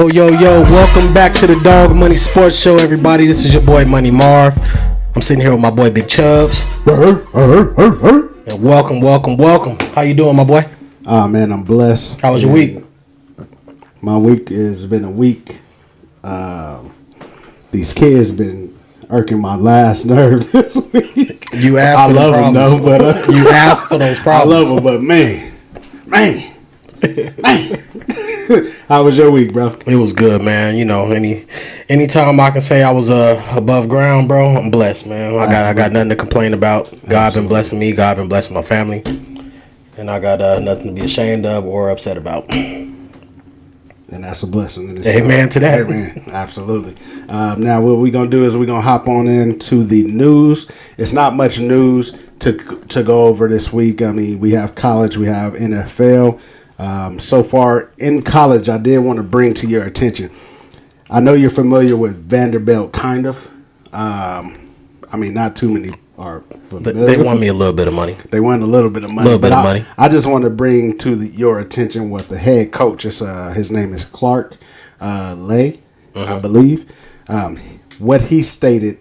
Yo, welcome back to the Dawg Money Sports Show, everybody. This is your boy Money Marv. I'm sitting here with my boy Big Chubbs. And welcome. How you doing, my boy? Man, I'm blessed. How was your week? My week has been a week. These kids been irking my last nerve this week. You asked for those problems. I love them, though, but you asked for those problems. I love them, but man. How was your week, bro? It was good, man. You know, anytime I can say I was above ground, bro, I'm blessed, man. I got nothing to complain about. God been blessing me. God been blessing my family, and I got nothing to be ashamed of or upset about. And that's a blessing. Amen to that. Amen. Absolutely. Now, what we're going to do is we're going to hop on into the news. It's not much news to go over this week. I mean, we have college, we have NFL. So far in college, I did want to bring to your attention. I know you're familiar with Vanderbilt, kind of. I mean, not too many are familiar. They won me a little bit of money. They won a little bit of money. I just want to bring to your attention what the head coach is. His name is Clark Lay, I believe. What he stated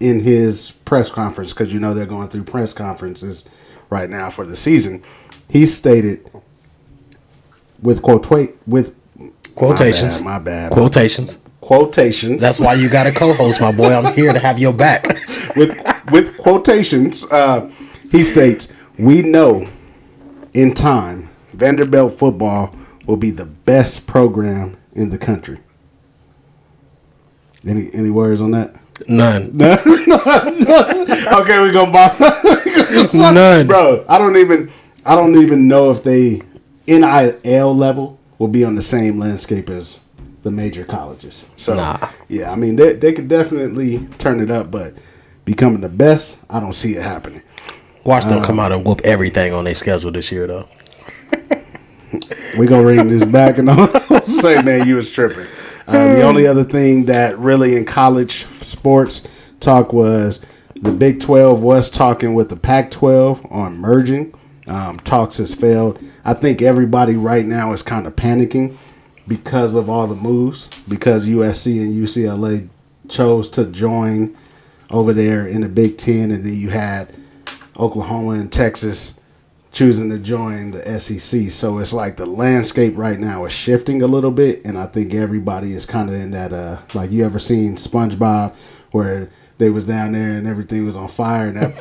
in his press conference, because you know they're going through press conferences right now for the season. He stated with quotations. My bad. Quotations. That's why you got a co-host, my boy. I'm here to have your back. With quotations, he states, "We know in time Vanderbilt football will be the best program in the country." Any words on that? None. Okay, we're gonna buy none, bro. I don't even know if they NIL level will be on the same landscape as the major colleges. So yeah, I mean they could definitely turn it up, but becoming the best, I don't see it happening. Watch them come out and whoop everything on their schedule this year, though. We gonna read this back and I'll say, man, you was tripping. The only other thing that really in college sports talk was the Big 12 was talking with the Pac-12 on merging. Talks has failed. I think everybody right now is kind of panicking because of all the moves, because USC and UCLA chose to join over there in the Big 10, and then you had Oklahoma and Texas choosing to join the SEC. So it's like the landscape right now is shifting a little bit, and I think everybody is kind of in that, like, you ever seen SpongeBob where they was down there and everything was on fire and that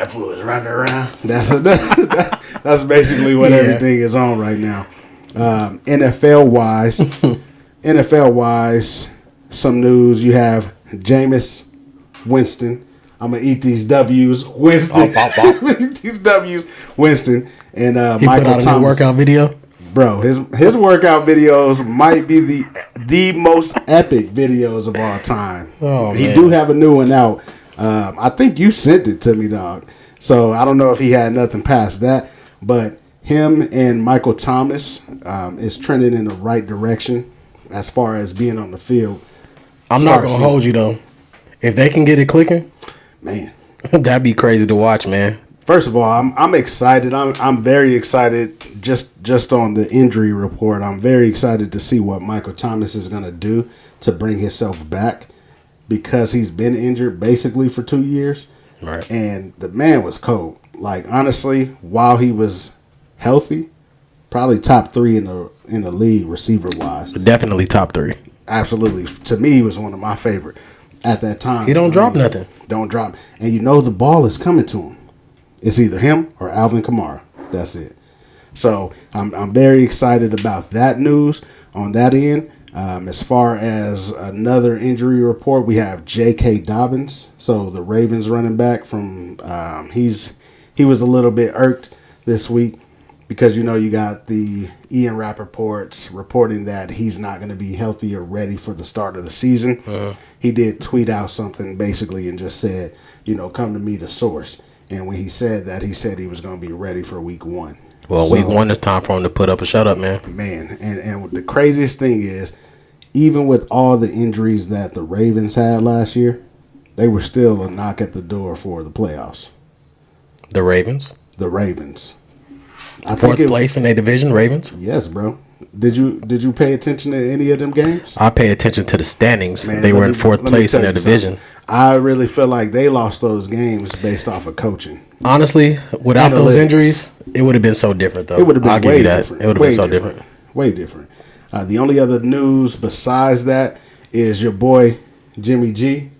fool was running around? That's basically what everything is on right now. NFL wise, some news. You have Jameis Winston. I'm gonna eat these W's, Winston. Eat these W's, Winston, and he Michael put out Thomas. A new workout video. Bro, his workout videos might be the most epic videos of all time. Oh, he man. do have a new one out. I think you sent it to me, dog. So I don't know if he had nothing past that, but him and Michael Thomas is trending in the right direction as far as being on the field. I'm not gonna hold you though. If they can get it clicking, man, that'd be crazy to watch, man. First of all, I'm excited. I'm very excited just on the injury report. I'm very excited to see what Michael Thomas is going to do to bring himself back, because he's been injured basically for 2 years. Right. And the man was cold. Like, honestly, while he was healthy, probably top 3 in the league receiver-wise. Definitely top 3. Absolutely. To me, he was one of my favorite at that time. He don't drop nothing. Don't drop. And you know the ball is coming to him. It's either him or Alvin Kamara. That's it. So I'm very excited about that news on that end. As far as another injury report, we have J.K. Dobbins. So the Ravens running back from he was a little bit irked this week because, you know, you got the Ian Rappaport's reporting that he's not going to be healthy or ready for the start of the season. He did tweet out something basically and just said, you know, come to me, the source. And when he said that, he said he was going to be ready for week 1. Well, week 1 is time for him to put up a shut up, man. Man, and the craziest thing is, even with all the injuries that the Ravens had last year, they were still a knock at the door for the playoffs. The Ravens? The Ravens. Fourth place in their division, Ravens? Yes, bro. Did you pay attention to any of them games? I pay attention to the standings. Man, they were in fourth place in their division. I really feel like they lost those games based off of coaching. Honestly, without those injuries, it would have been so different, though. It would have been way different. It would have been so different. Way different. The only other news besides that is your boy Jimmy G.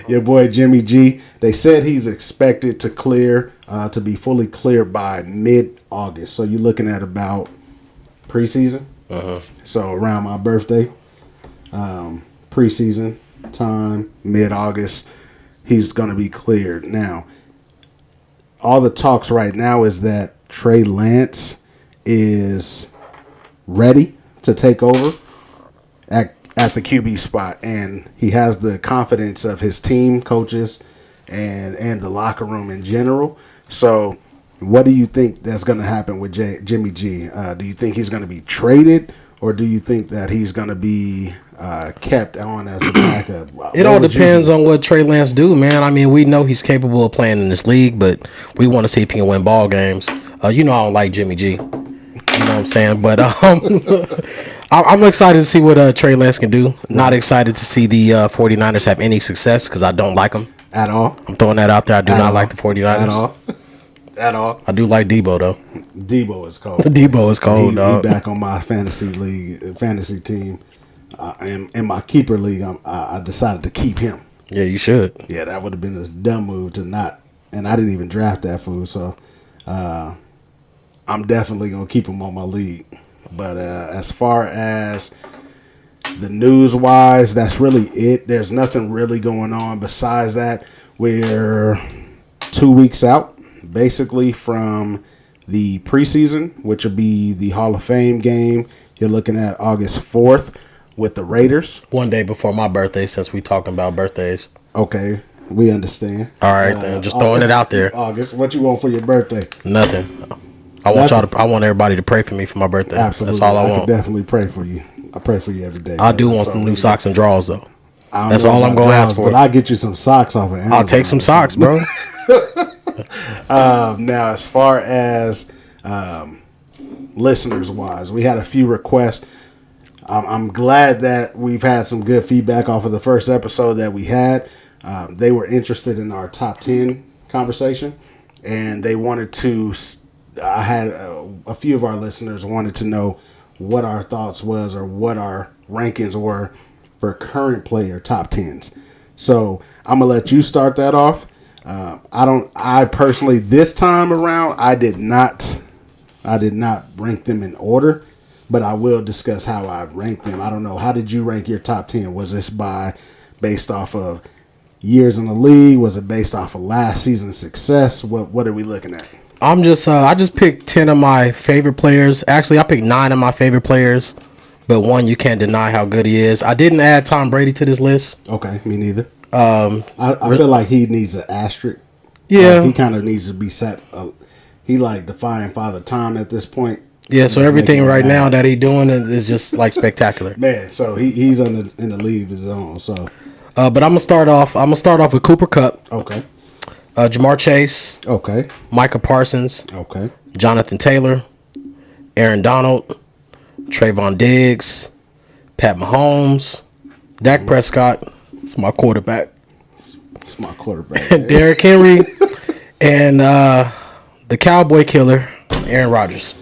Your boy Jimmy G. They said he's expected to clear, to be fully clear by mid-August. So you're looking at about preseason. So around my birthday, preseason time, mid-August, he's going to be cleared. Now, all the talks right now is that Trey Lance is ready to take over at the QB spot, and he has the confidence of his team, coaches, and the locker room in general. So what do you think that's going to happen with Jimmy G? Do you think he's going to be traded, or do you think that he's going to be kept on as a backup? It all depends on what Trey Lance do, man. I mean, we know he's capable of playing in this league, but we want to see if he can win ball games. You know I don't like Jimmy G. You know what I'm saying? But I'm excited to see what Trey Lance can do. Not excited to see the 49ers have any success because I don't like them. At all? I'm throwing that out there. I do not like the 49ers. At all? At all? I do like Debo, though. Debo is cold. Debo is cold, dog. He back on my fantasy team. In my keeper league, I decided to keep him. Yeah, you should. Yeah, that would have been a dumb move to not. And I didn't even draft that fool, so I'm definitely going to keep him on my league. But as far as the news-wise, that's really it. There's nothing really going on besides that. We're 2 weeks out, basically, from the preseason, which will be the Hall of Fame game. You're looking at August 4th with the Raiders. One day before my birthday, since we talking about birthdays. Okay, we understand. All right, then. Just throwing it out there. August, what you want for your birthday? Nothing. I want everybody to pray for me for my birthday. Absolutely. That's all I want. I can definitely pray for you. I pray for you every day. I do want some new socks and drawers, though. That's all I'm going to ask for. But I'll get you some socks off of Amazon. I'll take some socks, bro. Now, as far as listeners-wise, we had a few requests. I'm glad that we've had some good feedback off of the first episode that we had. They were interested in our top 10 conversation, and they wanted to... I had a few of our listeners wanted to know what our thoughts was or what our rankings were for current player top 10s. So I'm gonna let you start that off. I personally, this time around, I did not rank them in order, but I will discuss how I ranked them. I don't know. How did you rank your top 10? Was this based off of years in the league? Was it based off of last season's success? What are we looking at? I just picked 10 of my favorite players. Actually, I picked 9 of my favorite players, but one you can't deny how good he is. I didn't add Tom Brady to this list. Okay, me neither. I feel like he needs an asterisk. Yeah, like he kind of needs to be set. He like defying Father Time at this point. Yeah, so everything right now that he's doing is just like spectacular. Man, so he's in the league of his own. So, but I'm gonna start off with Cooper Kupp. Okay. Jamar Chase. Okay. Micah Parsons. Okay. Jonathan Taylor. Aaron Donald. Trayvon Diggs. Pat Mahomes. Dak Prescott. It's my quarterback. It's my quarterback. Derrick Henry. And the Cowboy Killer, Aaron Rodgers.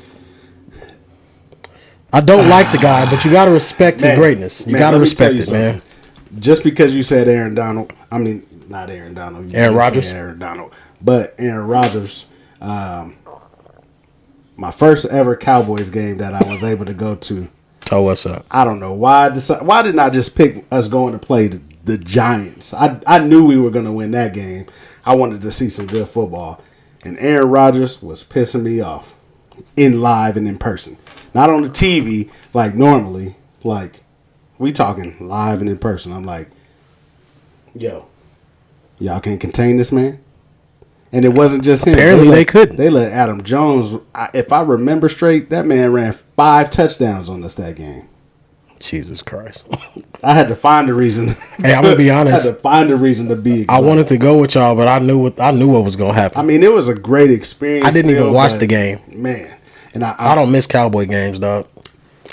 I don't like the guy, but you got to respect his greatness. You got to respect it, man. Just because you said Aaron Donald, I mean, not Aaron Donald. Aaron Rodgers? Aaron Donald. But Aaron Rodgers, my first ever Cowboys game that I was able to go to. Oh, what's up? I don't know why. Why didn't I just pick us going to play the Giants? I knew we were going to win that game. I wanted to see some good football. And Aaron Rodgers was pissing me off in live and in person. Not on the TV like normally. Like, we talking live and in person. I'm like, yo, y'all can't contain this man? And it wasn't just him. Apparently they couldn't. They let Adam Jones, if I remember straight, that man ran 5 touchdowns on us that game. Jesus Christ. I had to find a reason. Hey, I'm going to be honest. I had to find a reason to be excited. I wanted to go with y'all, but I knew what was going to happen. I mean, it was a great experience. I didn't even watch the game. Man. And I don't miss Cowboy games, dog,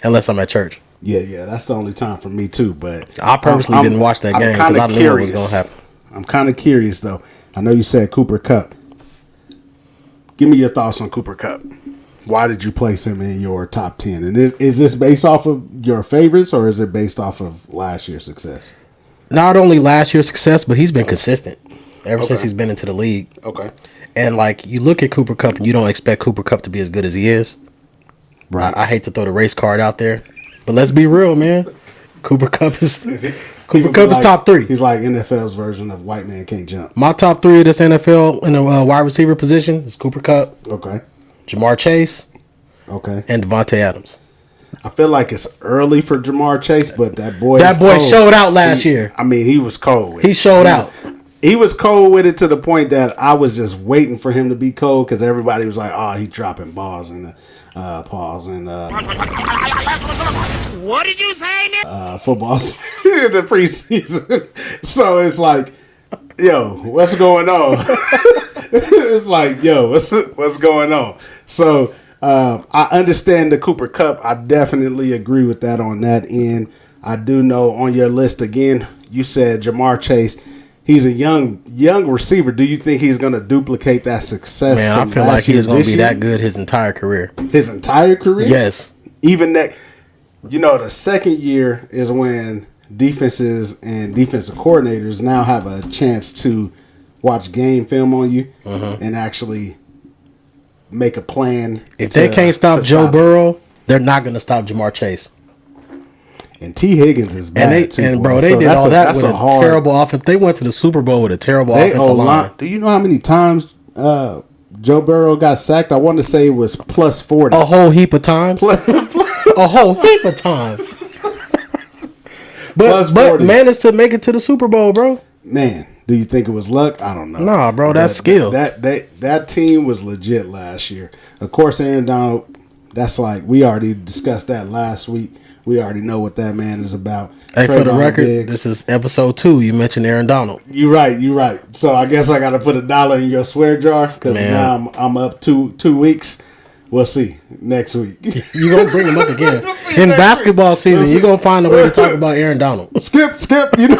unless I'm at church. Yeah, that's the only time for me too. But I purposely didn't watch that game because I knew what was going to happen. I'm kind of curious though. I know you said Cooper Kupp. Give me your thoughts on Cooper Kupp. Why did you place him in your top 10? And is this based off of your favorites or is it based off of last year's success? Not only last year's success, but he's been consistent ever since he's been into the league. Okay. And like you look at Cooper Kupp and you don't expect Cooper Kupp to be as good as he is. Right. I hate to throw the race card out there, but let's be real, man. Cooper Kupp is top 3. He's like NFL's version of white man can't jump. My top 3 of this NFL in the wide receiver position is Cooper Kupp. Okay. Jamar Chase. Okay. And Devontae Adams. I feel like it's early for Jamar Chase, but that boy showed out last year. I mean, he was cold. He showed out. He was cold with it to the point that I was just waiting for him to be cold because everybody was like, "Oh, he's dropping balls and pause and what did you say? Football in the preseason." So it's like, yo, what's going on? It's like, yo, what's going on? So I understand the Cooper Kupp. I definitely agree with that on that end. I do know on your list again, you said Jamar Chase. He's a young receiver. Do you think he's going to duplicate that success? Man, I feel like he's going to be that good his entire career. His entire career? Yes. Even that, the second year is when defenses and defensive coordinators now have a chance to watch game film on you and actually make a plan. If they can't stop Joe Burrow, they're not going to stop Jamar Chase. And T. Higgins is bad they did all that with a terrible offense. They went to the Super Bowl with a terrible offensive line. Do you know how many times Joe Burrow got sacked? I want to say it was plus 40. A whole heap of times. A whole heap of times. but managed to make it to the Super Bowl, bro. Man, do you think it was luck? I don't know. Nah, bro, that's skill. That team was legit last year. Of course, Aaron Donald, that's like, we already discussed that last week. We already know what that man is about. Hey, for the record, this is episode 2. You mentioned Aaron Donald. You're right. So I guess I got to put $1 in your swear jar because now I'm up 2 weeks. We'll see next week. You're going to bring him up again. In basketball season, you're going to find a way to talk about Aaron Donald. Skip. Skip. Man.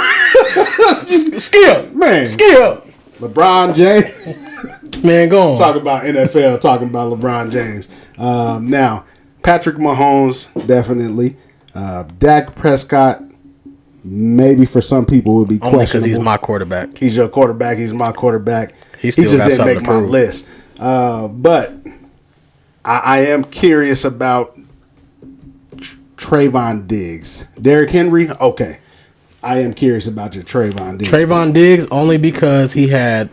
Skip. LeBron James. Man, go on. Talk about NFL, talking about LeBron James. Now, Patrick Mahomes, definitely. Dak Prescott, maybe for some people would be questionable. Only because he's my quarterback. He's your quarterback. He's my quarterback. He just didn't make my list. But I am curious about Trayvon Diggs. Derrick Henry, okay. I am curious about your Trayvon Diggs. Trayvon Diggs only because he had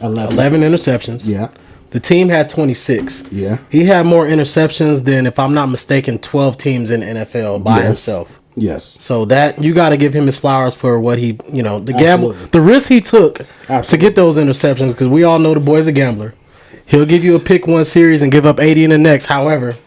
11 interceptions. Yeah. The team had 26. Yeah. He had more interceptions than, if I'm not mistaken, 12 teams in the NFL by himself. Yes. So that you got to give him his flowers for what he, the gamble, the risk he took to get those interceptions, because we all know the boy's a gambler. He'll give you a pick one series and give up 80 in the next. However,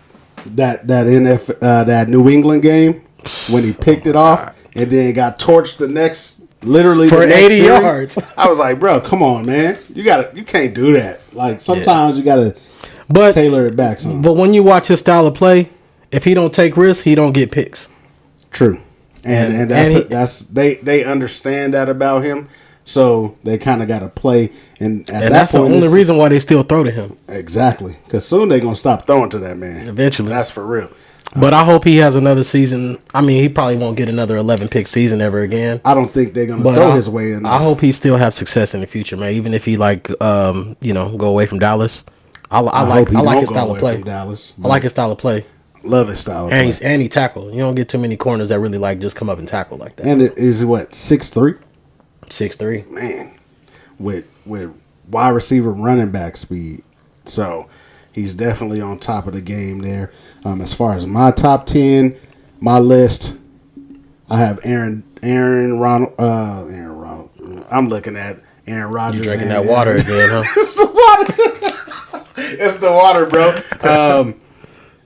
that New England game when he picked it off and then got torched the next. Literally for the next 80 series, yards. I was like, bro, come on, man. You can't do that. Like, sometimes you gotta tailor it back some. But when you watch his style of play, if he don't take risks, he don't get picks. True. And they understand that about him. So they kind of got to play, and that's the only reason why they still throw to him. Exactly, because soon they're gonna stop throwing to that man. Eventually, that's for real. But I hope he has another season. I mean, he probably won't get another 11-pick season ever again. I don't think they're gonna throw his way enough. I hope he still have success in the future, man. Even if he go away from Dallas. I like his style of play. Dallas, I like his style of play. Love his style of play. And he tackle. You don't get too many corners that really just come up and tackle like that. And it is what 6'3"? 6'3". Man, with wide receiver running back speed. So he's definitely on top of the game there. As far as my top 10, my list, I have Aaron Ronald. I'm looking at Aaron Rodgers. You drinking that water again, huh? It's the water. It's the water, bro.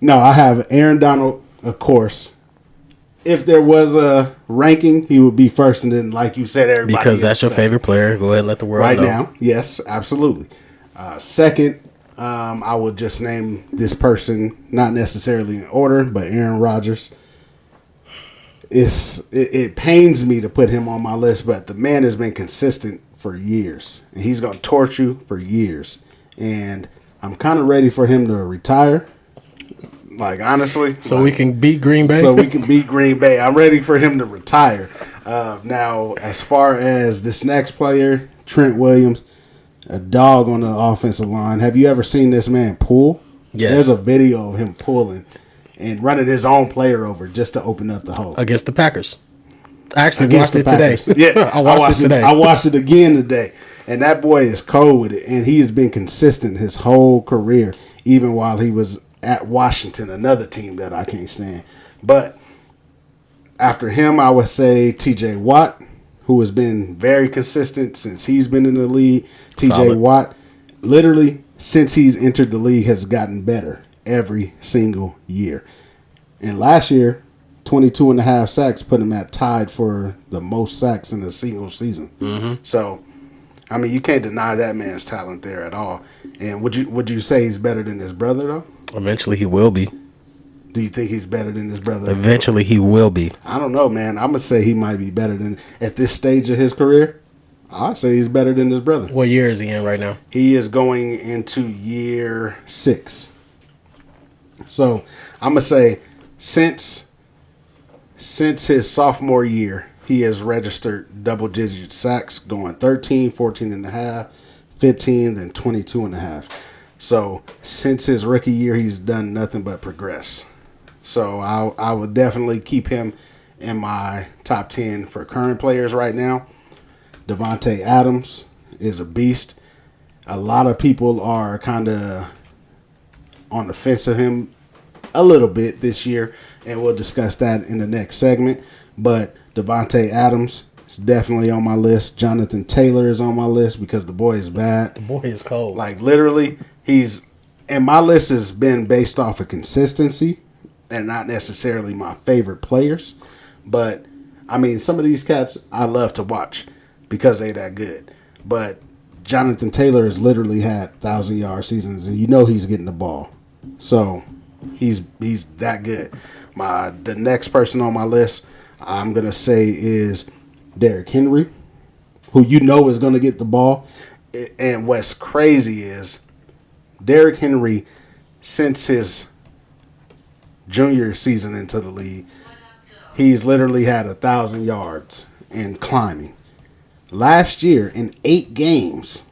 No, I have Aaron Donald, of course. If there was a ranking, he would be first, and then, like you said, everybody. Because that's your favorite player. Go ahead and let the world know. Right now, yes, absolutely. Second, I will just name this person, not necessarily in order, but Aaron Rodgers. It pains me to put him on my list, but the man has been consistent for years, and he's going to torch you for years. And I'm kind of ready for him to retire. Like, honestly. So we can beat Green Bay? So we can beat Green Bay. I'm ready for him to retire. Now, as far as this next player, Trent Williams, a dog on the offensive line. Have you ever seen this man pull? Yes. There's a video of him pulling and running his own player over just to open up the hole. Against the Packers. I actually watched it today. Yeah, I watched it today. I watched it again today. And that boy is cold with it. And he has been consistent his whole career, even while he was at Washington, another team that I can't stand. But after him, I would say TJ Watt, who has been very consistent since he's been in the league. TJ Watt, literally, since he's entered the league, has gotten better every single year. And last year, 22.5 sacks put him at tied for the most sacks in a single season. Mm-hmm. So, I mean, you can't deny that man's talent there at all. And would you say he's better than his brother, though? Eventually he will be. Do you think he's better than his brother? Eventually he will be. I don't know, man. I'm going to say he might be better than, at this stage of his career, I'd say he's better than his brother. What year is he in right now? He is going into year 6. So I'm going to say since his sophomore year, he has registered double-digit sacks, going 13, 14.5, 15, then 22.5. So since his rookie year, he's done nothing but progress. So I would definitely keep him in my top 10 for current players right now. Devontae Adams is a beast. A lot of people are kind of on the fence of him a little bit this year, and we'll discuss that in the next segment. But Devontae Adams is definitely on my list. Jonathan Taylor is on my list because the boy is bad. The boy is cold. Like, literally, and my list has been based off of consistency and not necessarily my favorite players. But, I mean, some of these cats I love to watch because they that good. But Jonathan Taylor has literally had 1,000-yard seasons, and you know he's getting the ball. So he's that good. The next person on my list I'm going to say is Derrick Henry, who you know is going to get the ball. And what's crazy is Derrick Henry, since his junior season into the league, he's literally had 1,000 yards and climbing. Last year, in 8 games,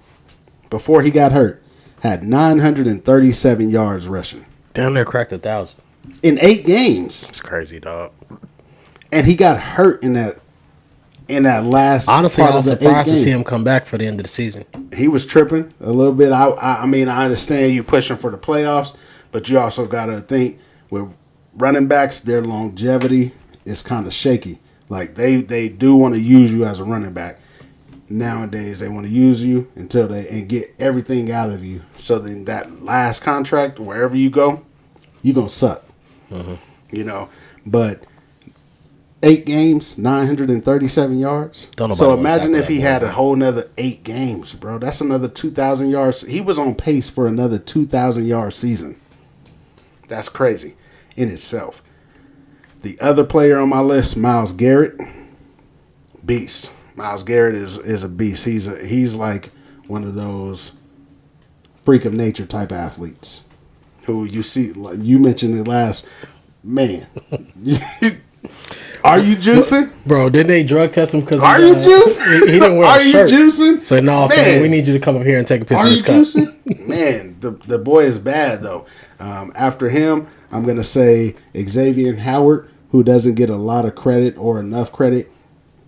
before he got hurt, had 937 yards rushing. Down there cracked 1,000. In 8 games. It's crazy, dog. And he got hurt in that last. Honestly, part I was of the surprised to 8 see games. him come back for the end of the season. He was tripping a little bit. I mean, I understand you pushing for the playoffs, but you also got to think with running backs, their longevity is kind of shaky. Like, they do want to use you as a running back. Nowadays, they want to use you until and get everything out of you. So then that last contract, wherever you go, you're going to suck. Mm-hmm. You know, but 8 games, 937 yards. So imagine if he had a whole nother 8 games, bro. That's another 2,000 yards. He was on pace for another 2,000-yard season. That's crazy in itself. The other player on my list, Myles Garrett, beast. Myles Garrett is a beast. He's like one of those freak of nature type athletes who you see, like you mentioned it last. Man, are you juicing, bro? Didn't they drug test him because are you juicing? He didn't wear a shirt. Are you juicing? So no, man, we need you to come up here and take a piss of this cup. Are you juicing? Man, the boy is bad though. After him, I'm gonna say Xavier Howard, who doesn't get a lot of credit or enough credit.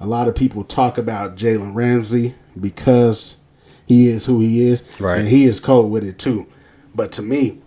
A lot of people talk about Jalen Ramsey because he is who he is, right? And he is cold with it too. But to me,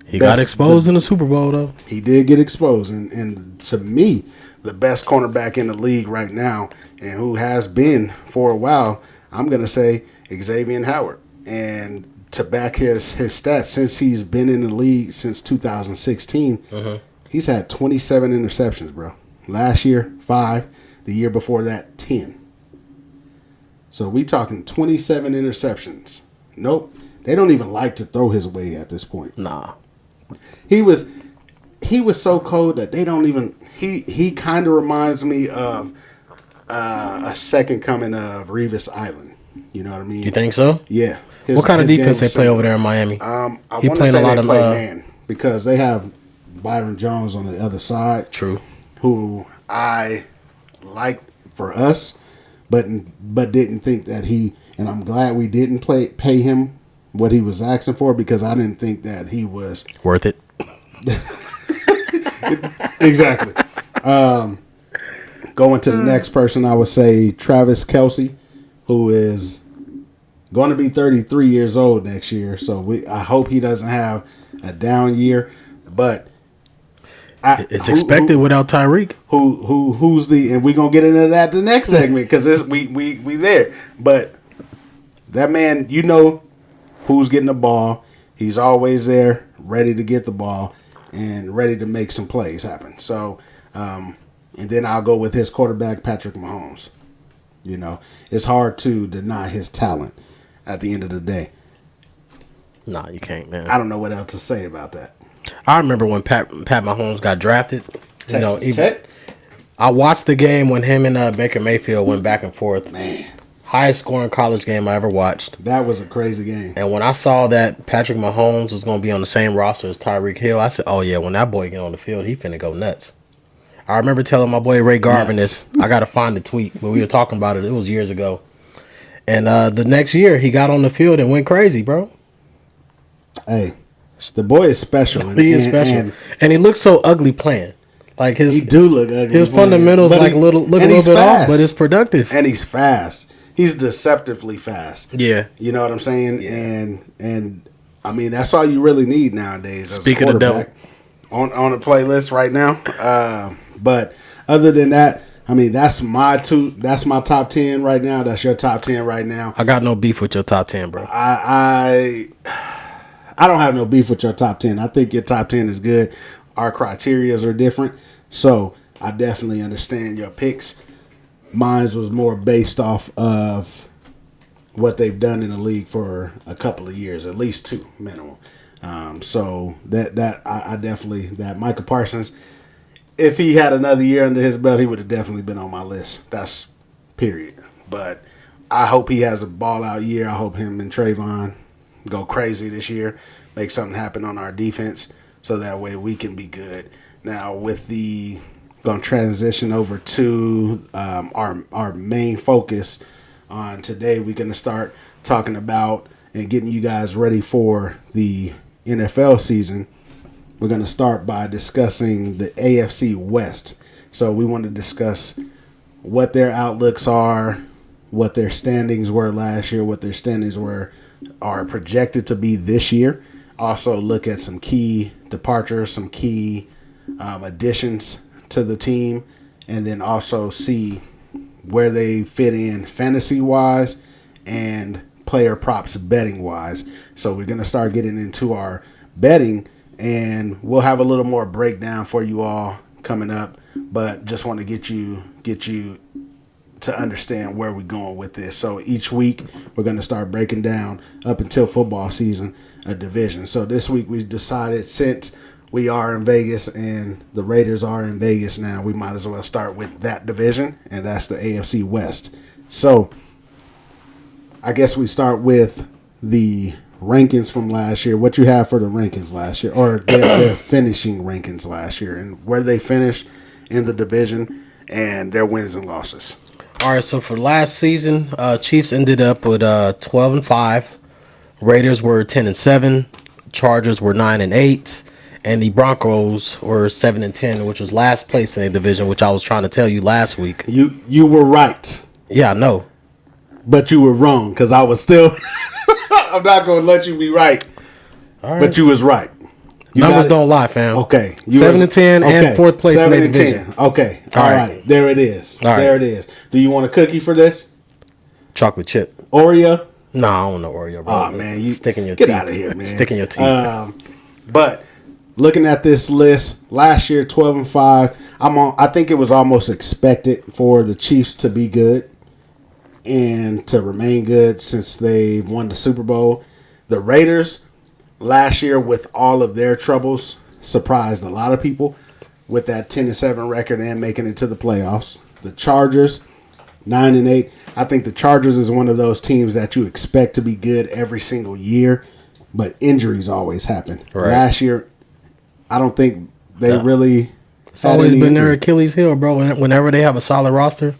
he got exposed in the Super Bowl, though. He did get exposed. And to me, the best cornerback in the league right now, and who has been for a while, I'm going to say Xavier Howard. And to back his stats, since he's been in the league since 2016, he's had 27 interceptions, bro. Last year, 5. The year before that, 10. So we talking 27 interceptions. Nope. They don't even like to throw his way at this point. Nah. He was so cold that they don't even. He kind of reminds me of a second coming of Revis Island. You know what I mean? You think so? Yeah. What kind of defense they play over there in Miami? He playing a lot of man because they have Byron Jones on the other side. True. Who I like for us, but didn't think that he. And I'm glad we didn't pay him what he was asking for because I didn't think that he was worth it. Exactly. Going to the next person, I would say Travis Kelsey, who is going to be 33 years old next year. So I hope he doesn't have a down year, but it's expected without Tyreek. Who's the, and we're gonna get into that the next segment because we there. But that man, you know who's getting the ball. He's always there, ready to get the ball and ready to make some plays happen. So, and then I'll go with his quarterback, Patrick Mahomes. You know, it's hard to deny his talent at the end of the day. Nah, you can't, man. I don't know what else to say about that. I remember when Pat Mahomes got drafted. Texas Tech? I watched the game when him and Baker Mayfield went back and forth. Man. Highest scoring college game I ever watched. That was a crazy game. And when I saw that Patrick Mahomes was going to be on the same roster as Tyreek Hill, I said, oh, yeah, when that boy get on the field, he finna go nuts. I remember telling my boy Ray Garvin this. I got to find the tweet, but we were talking about it. It was years ago. And the next year, he got on the field and went crazy, bro. Hey, the boy is special. He is special. And he looks so ugly playing. Like he do look ugly. His fundamentals look a little bit off, but it's productive. And he's fast. He's deceptively fast. Yeah. You know what I'm saying? Yeah. And I mean, that's all you really need nowadays. Speaking of devil. On the playlist right now. But other than that, I mean, that's my top 10 right now. That's your top 10 right now. I got no beef with your top 10, bro. I don't have no beef with your top 10. I think your top 10 is good. Our criterias are different. So I definitely understand your picks. Mine was more based off of what they've done in the league for a couple of years, at least 2 minimum. So I definitely, that Micah Parsons, if he had another year under his belt, he would have definitely been on my list. That's period. But I hope he has a ball out year. I hope him and Trayvon go crazy this year, make something happen on our defense, so that way we can be good. Now going to transition over to our main focus on today. We're going to start talking about and getting you guys ready for the NFL season. We're going to start by discussing the AFC West. So we want to discuss what their outlooks are, what their standings were last year, what their standings are projected to be this year. Also look at some key departures, some key additions to the team, and then also see where they fit in fantasy-wise and player props betting-wise. So we're going to start getting into our betting, and we'll have a little more breakdown for you all coming up, but just want to get you to understand where we're going with this. So each week we're going to start breaking down up until football season a division. So this week we decided, since we are in Vegas and the Raiders are in Vegas now, we might as well start with that division, and that's the AFC West. So I guess we start with the rankings from last year. What you have for the rankings last year, or their finishing rankings last year, and where they finished in the division and their wins and losses. All right, so for last season, Chiefs ended up with 12-5. Raiders were 10-7. Chargers were 9-8. And the Broncos were 7-10, which was last place in the division, which I was trying to tell you last week. You were right. Yeah, I know. But you were wrong, because I was still... I'm not going to let you be right. All right. But you was right. Numbers don't lie, fam. Okay. 7-10 and fourth place in the division. 7-10. Okay. All right. There it is. All there right. it is. Do you want a cookie for this? Chocolate chip. Oreo? No, I don't know Oreo, bro. Oh, man. You sticking your get teeth. Out of here, man. Sticking your teeth. But looking at this list, last year 12-5. I think it was almost expected for the Chiefs to be good and to remain good since they won the Super Bowl. The Raiders last year, with all of their troubles, surprised a lot of people with that 10-7 record and making it to the playoffs. The Chargers, 9-8. I think the Chargers is one of those teams that you expect to be good every single year, but injuries always happen. Right. Last year, I don't think they really. It's always been their Achilles heel, bro. Whenever they have a solid roster,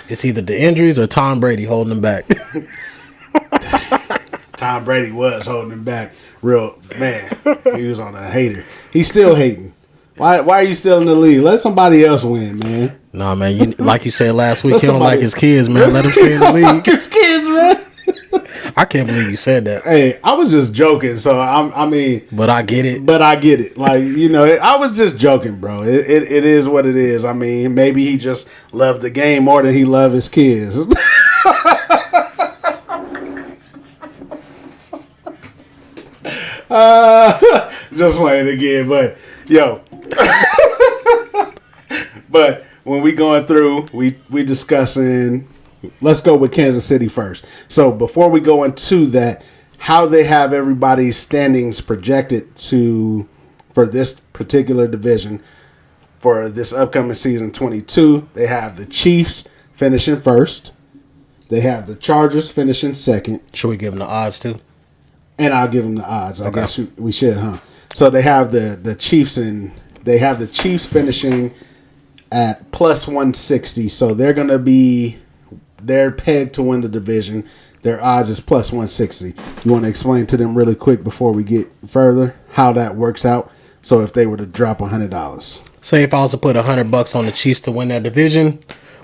it's either the injuries or Tom Brady holding them back. Tom Brady was holding him back. Real man, he was on a hater. He's still hating. Why are you still in the league? Let somebody else win, man. Nah, man. Like you said last week, he don't like his kids, man. Let him stay in the league. Like his kids, man. I can't believe you said that. Hey, I was just joking. So I mean, but I get it. Like, you know, I was just joking, bro. It is what it is. I mean, maybe he just loved the game more than he loved his kids. Just playing again, but yo. But when we going through, we discussing. Let's go with Kansas City first. So before we go into that, how they have everybody's standings projected for this particular division for this upcoming season 22, they have the Chiefs finishing first. They have the Chargers finishing second. Should we give them the odds too? And I'll give them the odds. I guess we should, huh? So they have the Chiefs finishing at plus 160. So they're pegged to win the division. Their odds is plus 160. You want to explain to them really quick before we get further how that works out? So if they were to drop $100. Say if I was to put $100 on the Chiefs to win that division,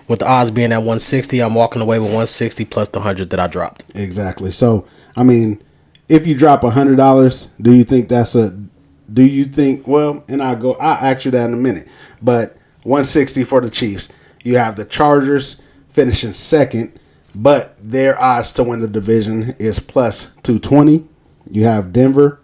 with the odds being at 160, I'm walking away with 160 plus the 100 that I dropped. Exactly. So, I mean, if you drop $100, do you think, well, and I'll ask you that in a minute, but 160 for the Chiefs. You have the Chargers finishing second, but their odds to win the division is plus 220. You have Denver,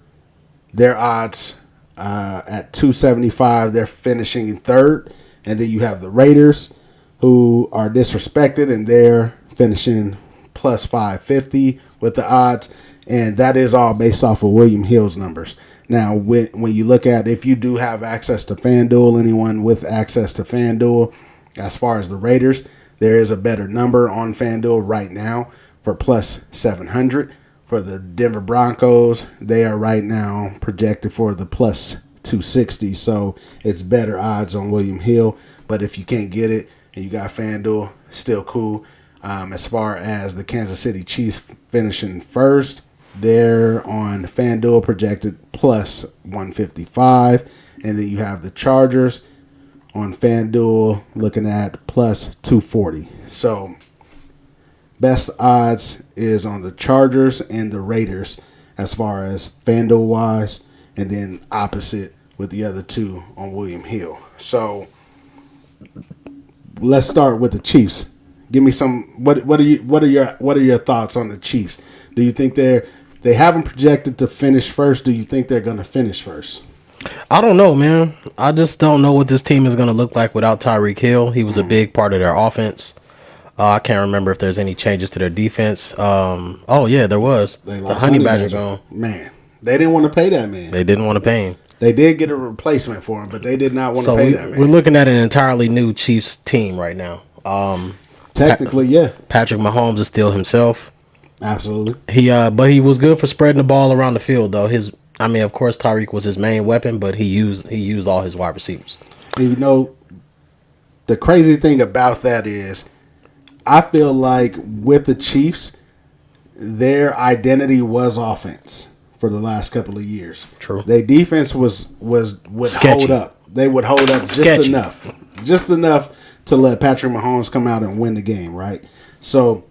their odds at 275. They're finishing in third. And then you have the Raiders, who are disrespected, and they're finishing plus 550 with the odds. And that is all based off of William Hill's numbers. Now, when you look at, if you do have access to FanDuel, anyone with access to FanDuel, as far as the Raiders, there is a better number on FanDuel right now for plus 700. For the Denver Broncos, they are right now projected for the plus 260. So it's better odds on William Hill. But if you can't get it and you got FanDuel, still cool. As far as the Kansas City Chiefs finishing first, they're on FanDuel projected plus 155. And then you have the Chargers on FanDuel looking at plus 240. So best odds is on the Chargers and the Raiders as far as FanDuel wise, and then opposite with the other two on William Hill. So let's start with the Chiefs. Give me some. What are your thoughts on the Chiefs? Do you think they haven't projected to finish first? Do you think they're going to finish first? I don't know, man. I just don't know what this team is going to look like without Tyreek Hill. He was a big part of their offense. I can't remember if there's any changes to their defense. Oh yeah, there was. The Honey Badger gone. Man, they didn't want to pay that man. They didn't want to pay him. They did get a replacement for him, but they did not want to pay that man. We're looking at an entirely new Chiefs team right now. Technically, yeah. Patrick Mahomes is still himself. Absolutely. But he was good for spreading the ball around the field, though. Of course, Tyreek was his main weapon, but he used all his wide receivers. And you know, the crazy thing about that is, I feel like with the Chiefs, their identity was offense for the last couple of years. True. Their defense would sketchy. Hold up. They would hold up just enough to let Patrick Mahomes come out and win the game, right? So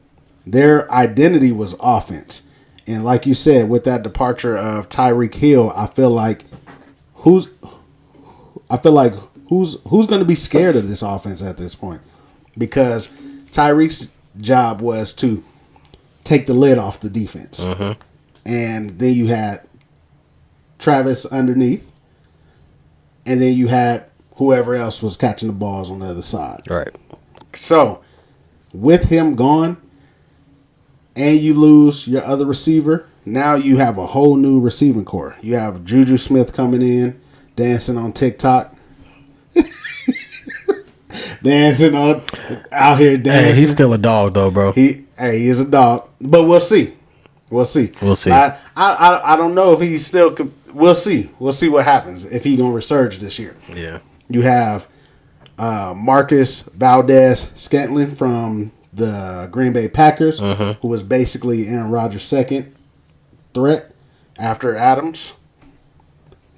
their identity was offense. And like you said, with that departure of Tyreek Hill, I feel like who's going to be scared of this offense at this point? Because Tyreek's job was to take the lid off the defense. Mm-hmm. And then you had Travis underneath. And then you had whoever else was catching the balls on the other side. Right. So, with him gone, and you lose your other receiver, now you have a whole new receiving core. You have Juju Smith coming in, dancing on TikTok. Dancing on out here dancing. Hey, he's still a dog though, bro. He is a dog. But we'll see. We'll see. I don't know if he's still. We'll see. We'll see what happens if he's gonna resurge this year. Yeah. You have Marcus Valdez-Scantling from the Green Bay Packers, who was basically Aaron Rodgers' second threat after Adams.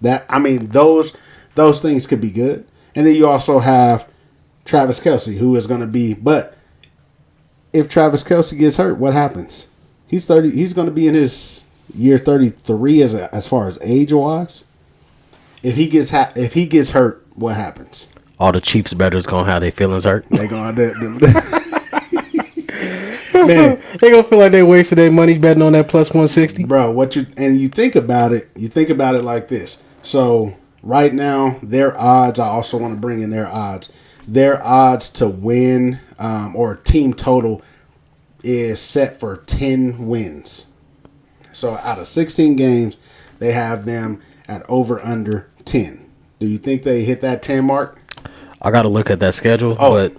Those things could be good. And then you also have Travis Kelsey, who is going to be. But if Travis Kelsey gets hurt, what happens? He's 30. He's going to be in his year 33 as far as age wise. If he gets hurt, what happens? All the Chiefs bettors gonna have their feelings hurt. They gonna man, they gonna feel like they wasted their money betting on that plus 160, bro. You think about it? You think about it like this. So right now, their odds. I also want to bring in their odds. Their odds to win or team total is set for 10 wins. So out of 16 games, they have them at over under 10. Do you think they hit that 10 mark? I got to look at that schedule, but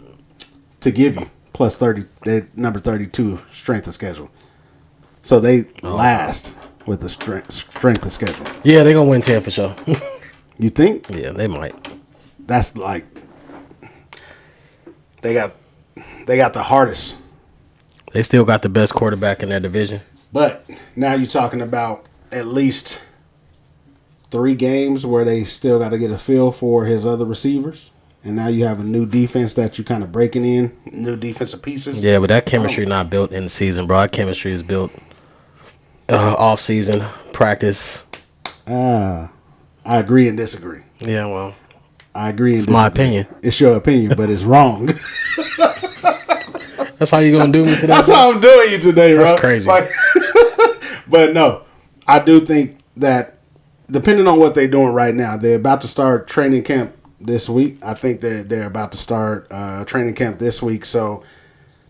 to give you plus 30, they number 32 strength of schedule. So they last with the strength of schedule. Yeah, they're gonna win 10 for sure. You think? Yeah, they might. That's like they got the hardest. They still got the best quarterback in their division. But now you're talking about at least 3 games where they still got to get a feel for his other receivers. And now you have a new defense that you're kind of breaking in, new defensive pieces. Yeah, but that chemistry not built in the season, bro. That chemistry is built off season, practice. I agree and disagree. Yeah, well, I agree and it's disagree. my opinion. It's your opinion, but it's wrong. That's how you gonna do me today? That's how I'm doing you today, bro. That's crazy. But no, I do think that depending on what they're doing right now, they're about to start training camp this week. I think they're about to start training camp this week. So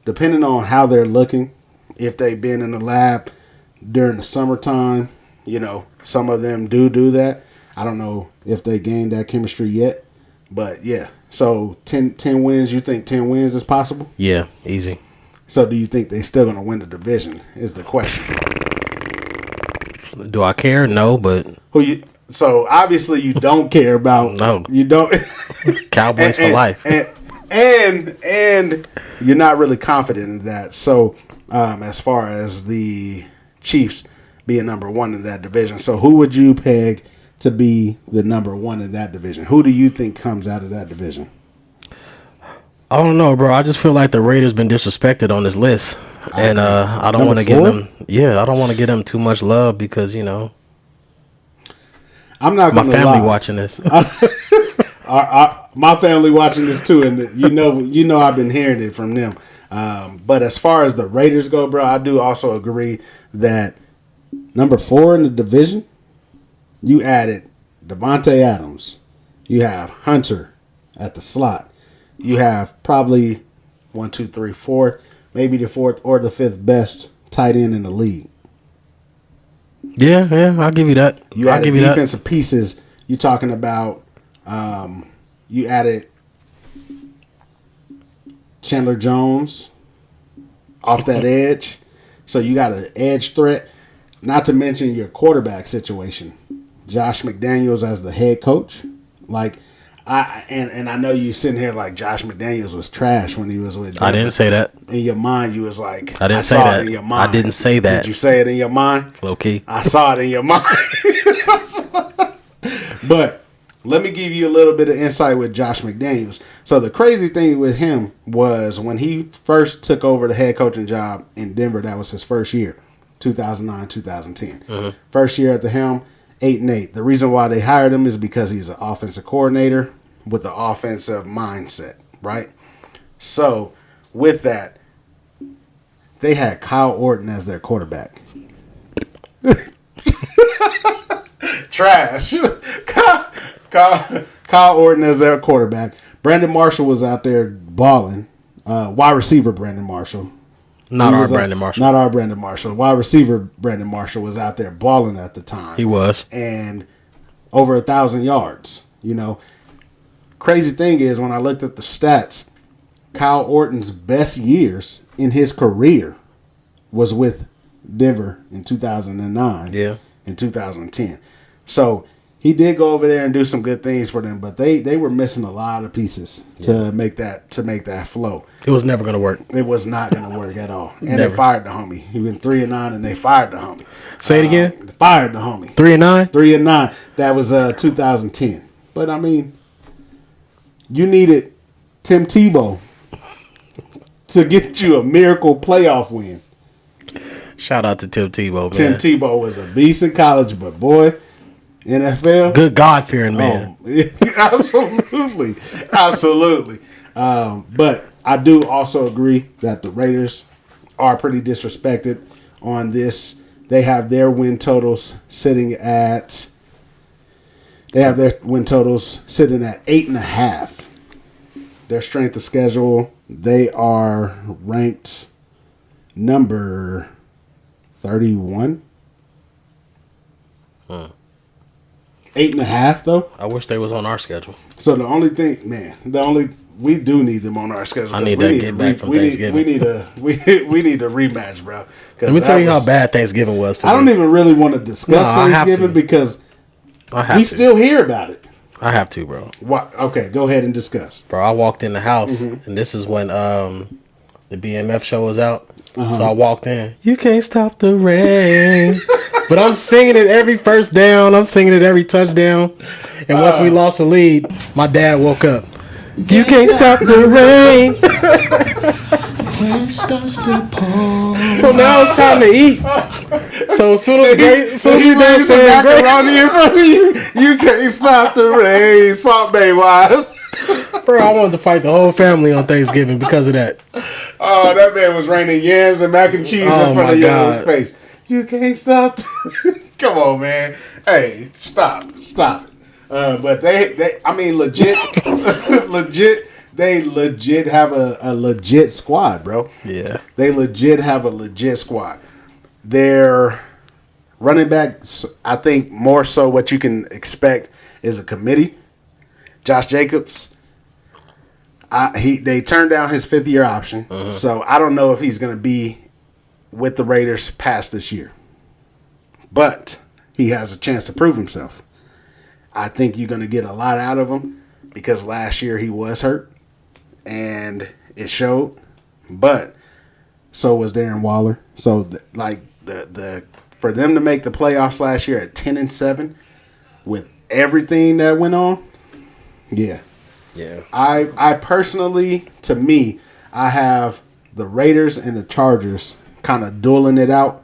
depending on how they're looking, if they've been in the lab during the summertime, some of them do that. I don't know if they gained that chemistry yet, but yeah. So 10 wins, you think 10 wins is possible? Yeah, easy. So do you think they're still going to win the division is the question. Do I care? No, but so obviously you don't care about no. You don't Cowboys for life. And you're not really confident in that. So as far as the Chiefs being number 1 in that division, so who would you peg to be the number 1 in that division? Who do you think comes out of that division? I don't know, bro. I just feel like the Raiders been disrespected on this list, and I don't want to give them. Yeah, I don't want to give them too much love because I'm not going to lie. My family watching this. My family watching this too, and you know I've been hearing it from them. But as far as the Raiders go, bro, I do also agree that number 4 in the division, you added Devontae Adams. You have Hunter at the slot. You have probably 1, 2, 3, 4, maybe the 4th or the 5th best tight end in the league. Yeah, I'll give you that. You added defensive pieces. You're talking about you added Chandler Jones off that edge. So you got an edge threat. Not to mention your quarterback situation. Josh McDaniels as the head coach. I know you sitting here like Josh McDaniels was trash when he was with Denver. I didn't say that. In your mind, you was like, I didn't say that. In your mind. I didn't say that. Did you say it in your mind? Low key. I saw it in your mind. But let me give you a little bit of insight with Josh McDaniels. So the crazy thing with him was when he first took over the head coaching job in Denver, that was his first year, 2009, 2010. Mm-hmm. First year at the helm, 8-8. The reason why they hired him is because he's an offensive coordinator with the offensive mindset, right? So with that, they had Kyle Orton as their quarterback. Trash. Kyle Orton as their quarterback. Brandon Marshall was out there balling. Wide receiver Brandon Marshall. Not our Brandon Marshall. Not our Brandon Marshall. Wide receiver Brandon Marshall was out there balling at the time. He was. And over 1,000 yards. You know, crazy thing is when I looked at the stats, Kyle Orton's best years in his career was with Denver in 2009 and 2010. So he did go over there and do some good things for them, but they were missing a lot of pieces to make that flow. It was never going to work. It was not going to work at all. And they fired the homie. He went 3-9, and they fired the homie. Say it again. They fired the homie. 3-9. 3-9. That was 2010. But I mean, you needed Tim Tebow to get you a miracle playoff win. Shout out to Tim Tebow, Tim man. Tebow was a beast in college, but boy, NFL, good God-fearing man. Absolutely. But I do also agree that the Raiders are pretty disrespected on this. They have their win totals sitting at 8.5. Their strength of schedule, they are ranked number 31. 8.5 though. I wish they was on our schedule. So the only thing, man, we do need them on our schedule. I need that get back from Thanksgiving. We need a rematch, bro. Let me tell you how bad Thanksgiving was for me. I don't even really want to discuss Thanksgiving because we still hear about it. I have to, bro. What? Okay, go ahead and discuss. Bro, I walked in the house, and this is when the BMF show was out. So I walked in. You can't stop the rain. But I'm singing it every first down. I'm singing it every touchdown. And once we lost the lead, my dad woke up. You can't stop the rain. So now it's time to eat. So as soon as you done saying macaroni in front of you, you can't stop the rain. Salt Bay wise. Bro, I wanted to fight the whole family on Thanksgiving because of that. Oh, that man was raining yams and mac and cheese in front of your face. You can't stop. Come on, man. Hey, stop it. But they, I mean, legit, they legit have a legit squad, bro. Yeah. They legit have a legit squad. Their running backs, I think more so what you can expect is a committee. Josh Jacobs, they turned down his 5th-year option, so I don't know if he's going to be with the Raiders past this year. But he has a chance to prove himself. I think you're going to get a lot out of him because last year he was hurt, and it showed. But so was Darren Waller. So, the for them to make the playoffs last year at 10-7 with everything that went on, yeah. I personally, to me, I have the Raiders and the Chargers kind of dueling it out,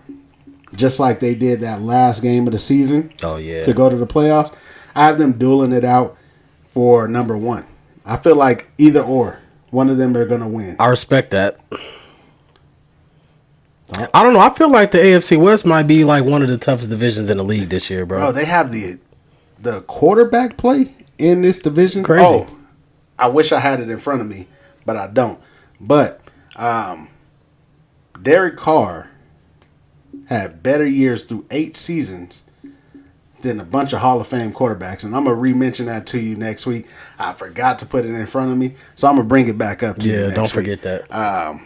just like they did that last game of the season. Oh yeah. To go to the playoffs, I have them dueling it out for number 1. I feel like either or, one of them are gonna win. I respect that. I don't know. I feel like the AFC West might be like one of the toughest divisions in the league this year, bro. Bro, they have the quarterback play in this division. Crazy. Oh, I wish I had it in front of me, but I don't. But Derek Carr had better years through 8 seasons than a bunch of Hall of Fame quarterbacks. And I'm going to re-mention that to you next week. I forgot to put it in front of me, so I'm going to bring it back up to you next week. Yeah, don't forget that.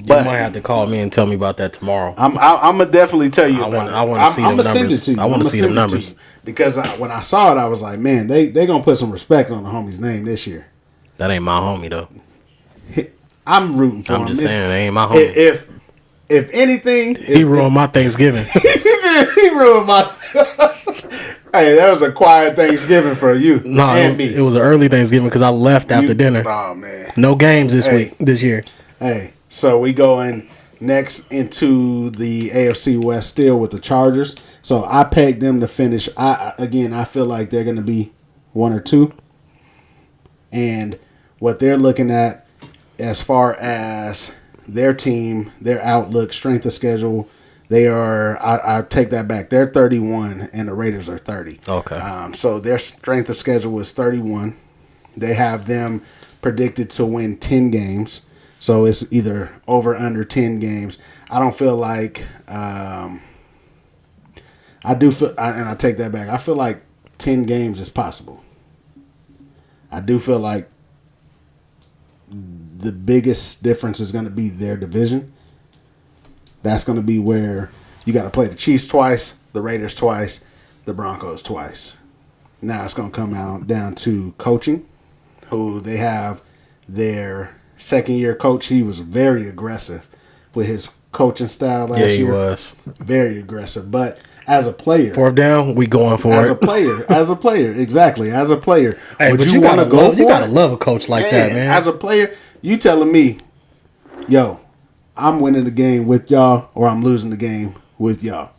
But you might have to call me and tell me about that tomorrow. I'm going to definitely tell you about it. I want to see them numbers. Send it to you. I want to see them numbers. Because when I saw it, I was like, man, they going to put some respect on the homie's name this year. That ain't my homie, though. I'm rooting for him. I'm just saying, that ain't my homie. If anything, he ruined my Thanksgiving. He ruined my. Hey, that was a quiet Thanksgiving for you and me. It was an early Thanksgiving because I left after dinner. Oh man, no games this year. Hey, so we going next into the AFC West still with the Chargers. So I pegged them to finish. I feel like they're going to be 1 or 2, and what they're looking at as far as their team, their outlook, strength of schedule, they are, I take that back. They're 31 and the Raiders are 30. Okay. So their strength of schedule is 31. They have them predicted to win 10 games. So it's either over under 10 games. I don't feel like I take that back. I feel like 10 games is possible. I do feel like the biggest difference is going to be their division. That's going to be where you got to play the Chiefs twice, the Raiders twice, the Broncos twice. Now it's going to come out down to coaching, who they have their second-year coach. He was very aggressive with his coaching style last year. Yeah, he was. Very aggressive. But as a player. Fourth down, we going for as it. As a player, exactly. As a player, Hey, would but you want to go for it? You got to love a coach like that, man. As a player, you telling me, yo, I'm winning the game with y'all or I'm losing the game with y'all.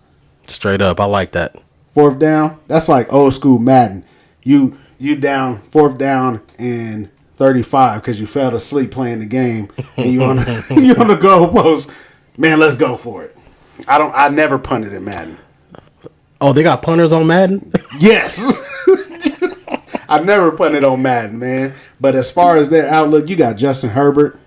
Straight up. I like that. Fourth down, that's like old school Madden. You down, fourth down and 35 because you fell asleep playing the game and you on the goalpost. Man, let's go for it. I never punted in Madden. Oh, they got punters on Madden? Yes. I never punted on Madden, man. But as far as their outlook, you got Justin Herbert.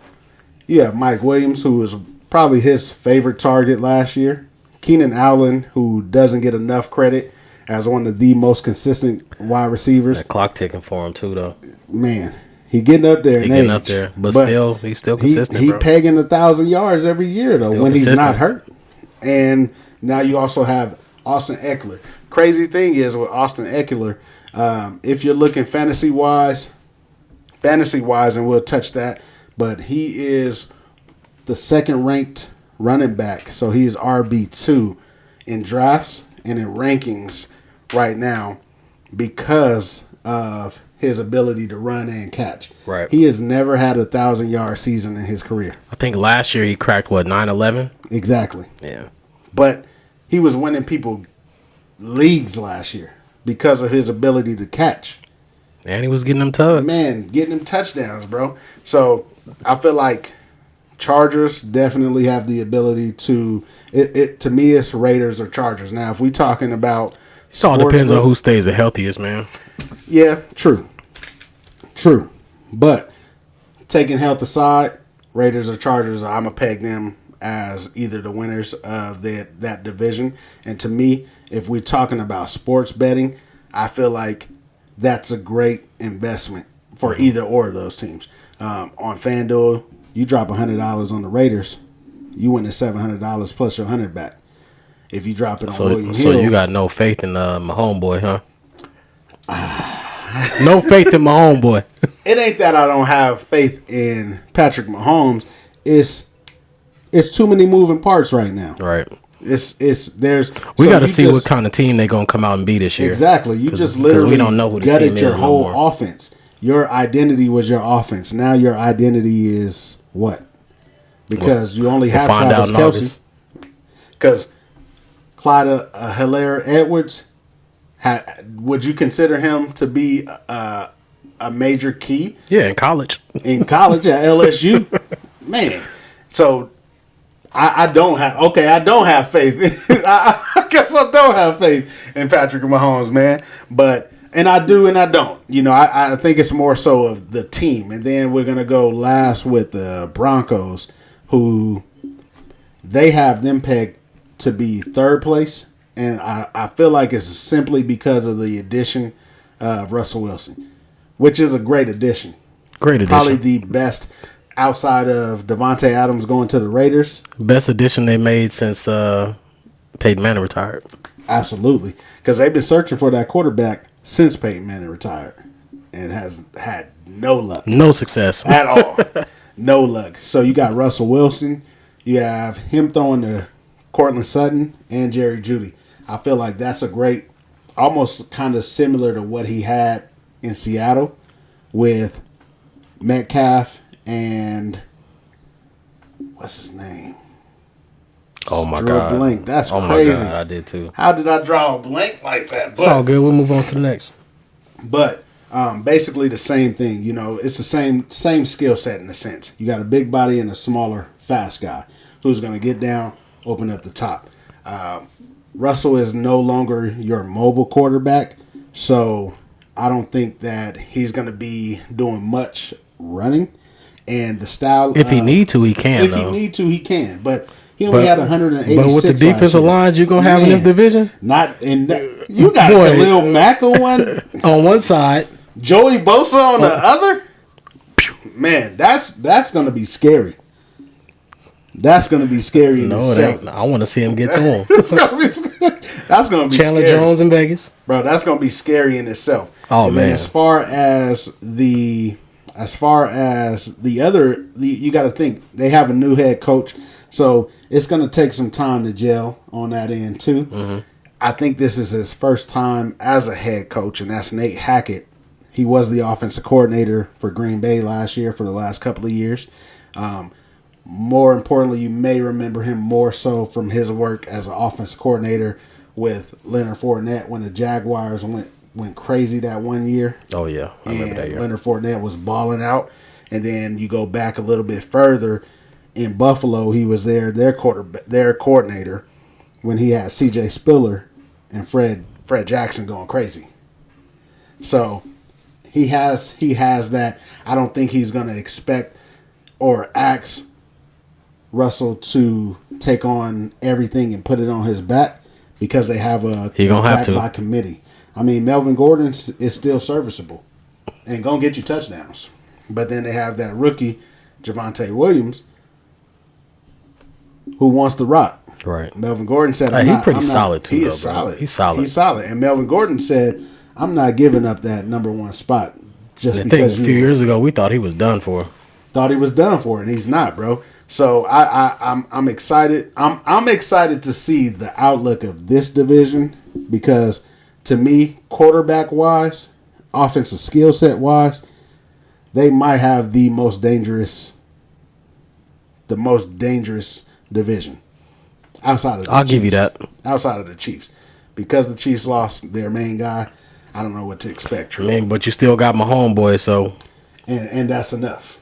You have Mike Williams, who was probably his favorite target last year. Keenan Allen, who doesn't get enough credit as one of the most consistent wide receivers. That clock ticking for him, too, though. Man, he getting up there in age. But still, he's still consistent, He bro. pegging 1,000 yards every year, though, Still when consistent. he's not hurt. And now you also have Austin Eckler. Crazy thing is with Austin Eckler, if you're looking fantasy-wise, and we'll touch that, but he is the second-ranked running back. So he is RB2 in drafts and in rankings right now because of his ability to run and catch. Right. He has never had a 1,000-yard season in his career. I think last year he cracked, 9-11? Exactly. Yeah. But he was winning people leagues last year because of his ability to catch. And he was getting them tugs. Man, getting them touchdowns, bro. So I feel like Chargers definitely have the ability to. To me, it's Raiders or Chargers. Now, if we talking about, It all depends on who stays the healthiest, man. Yeah, true. But taking health aside, Raiders or Chargers, I'm gonna peg them as either the winners of that division. And to me, if we're talking about sports betting, I feel like that's a great investment for either or of those teams. On FanDuel, you drop $100 on the Raiders, you win the $700 plus your $100 back. If you drop it on William Hill, so you got no faith in my homeboy, huh? No faith in my homeboy. It ain't that I don't have faith in Patrick Mahomes. It's too many moving parts right now. Right. We got to see what kind of team they're going to come out and be this year. Exactly. You just literally we don't know who this gutted team your is whole no more. offense. Your identity was your offense. Now your identity is what? Because you only have find Travis out in Kelsey. August. Because Clyde Hilaire-Edwards, would you consider him to be a major key? Yeah, in college. In college at LSU? Man. So I don't have faith. I guess I don't have faith in Patrick Mahomes, man. And I do and I don't. You know, I think it's more so of the team. And then we're going to go last with the Broncos, who they have them pegged to be third place. And I feel like it's simply because of the addition of Russell Wilson, which is a great addition. Great addition. Probably the best outside of Devontae Adams going to the Raiders. Best addition they made since Peyton Manning retired. Absolutely. Because they've been searching for that quarterback since Peyton Manning retired and has had no luck. No success. At all. No luck. So you got Russell Wilson. You have him throwing to Cortland Sutton and Jerry Jeudy. I feel like that's a great, almost kind of similar to what he had in Seattle with Metcalf and what's his name? Oh my Drew God. a blank. That's oh crazy. My God, I did too. How did I draw a blank like that? It's all good. We'll move on to the next. But basically the same thing. You know, it's the same skill set in a sense. You got a big body and a smaller, fast guy who's going to get down, open up the top. Russell is no longer your mobile quarterback, so I don't think that he's going to be doing much running. And the style, if he need to, he can. If he need to, he can. But he only had 186. But with the defensive lines you're gonna have in this division, not in you got Khalil Mack on one side, Joey Bosa on the other. Man, that's gonna be scary. That's gonna be scary in itself. I want to see him get to him. That's gonna be Chandler scary. Jones in Vegas, bro. That's gonna be scary in itself. Oh, and man. Then as far as the other, you got to think they have a new head coach, so it's gonna take some time to gel on that end too. Mm-hmm. I think this is his first time as a head coach, and that's Nate Hackett. He was the offensive coordinator for Green Bay last year for the last couple of years. More importantly, you may remember him more so from his work as an offensive coordinator with Leonard Fournette when the Jaguars went crazy that one year. Oh, yeah. I remember that year. Leonard Fournette was balling out. And then you go back a little bit further. In Buffalo, he was their coordinator when he had C.J. Spiller and Fred Jackson going crazy. So he has that. I don't think he's going to expect or ask Russell to take on everything and put it on his back because they have a back by committee. I mean, Melvin Gordon is still serviceable and going to get you touchdowns. But then they have that rookie, Javonte Williams, who wants to rock. Right. Melvin Gordon said, he's pretty solid, too. He is solid. He's solid. He's solid. And Melvin Gordon said, I'm not giving up that number one spot just because a few years ago, we thought he was done for. Thought he was done for, and he's not, bro. So I'm excited. I'm excited to see the outlook of this division because to me, quarterback wise, offensive skill set wise, they might have the most dangerous division outside of the I'll Chiefs. give you that. Outside of the Chiefs. Because the Chiefs lost their main guy, I don't know what to expect, True. I mean, but you still got Mahomes, boy, so. And that's enough.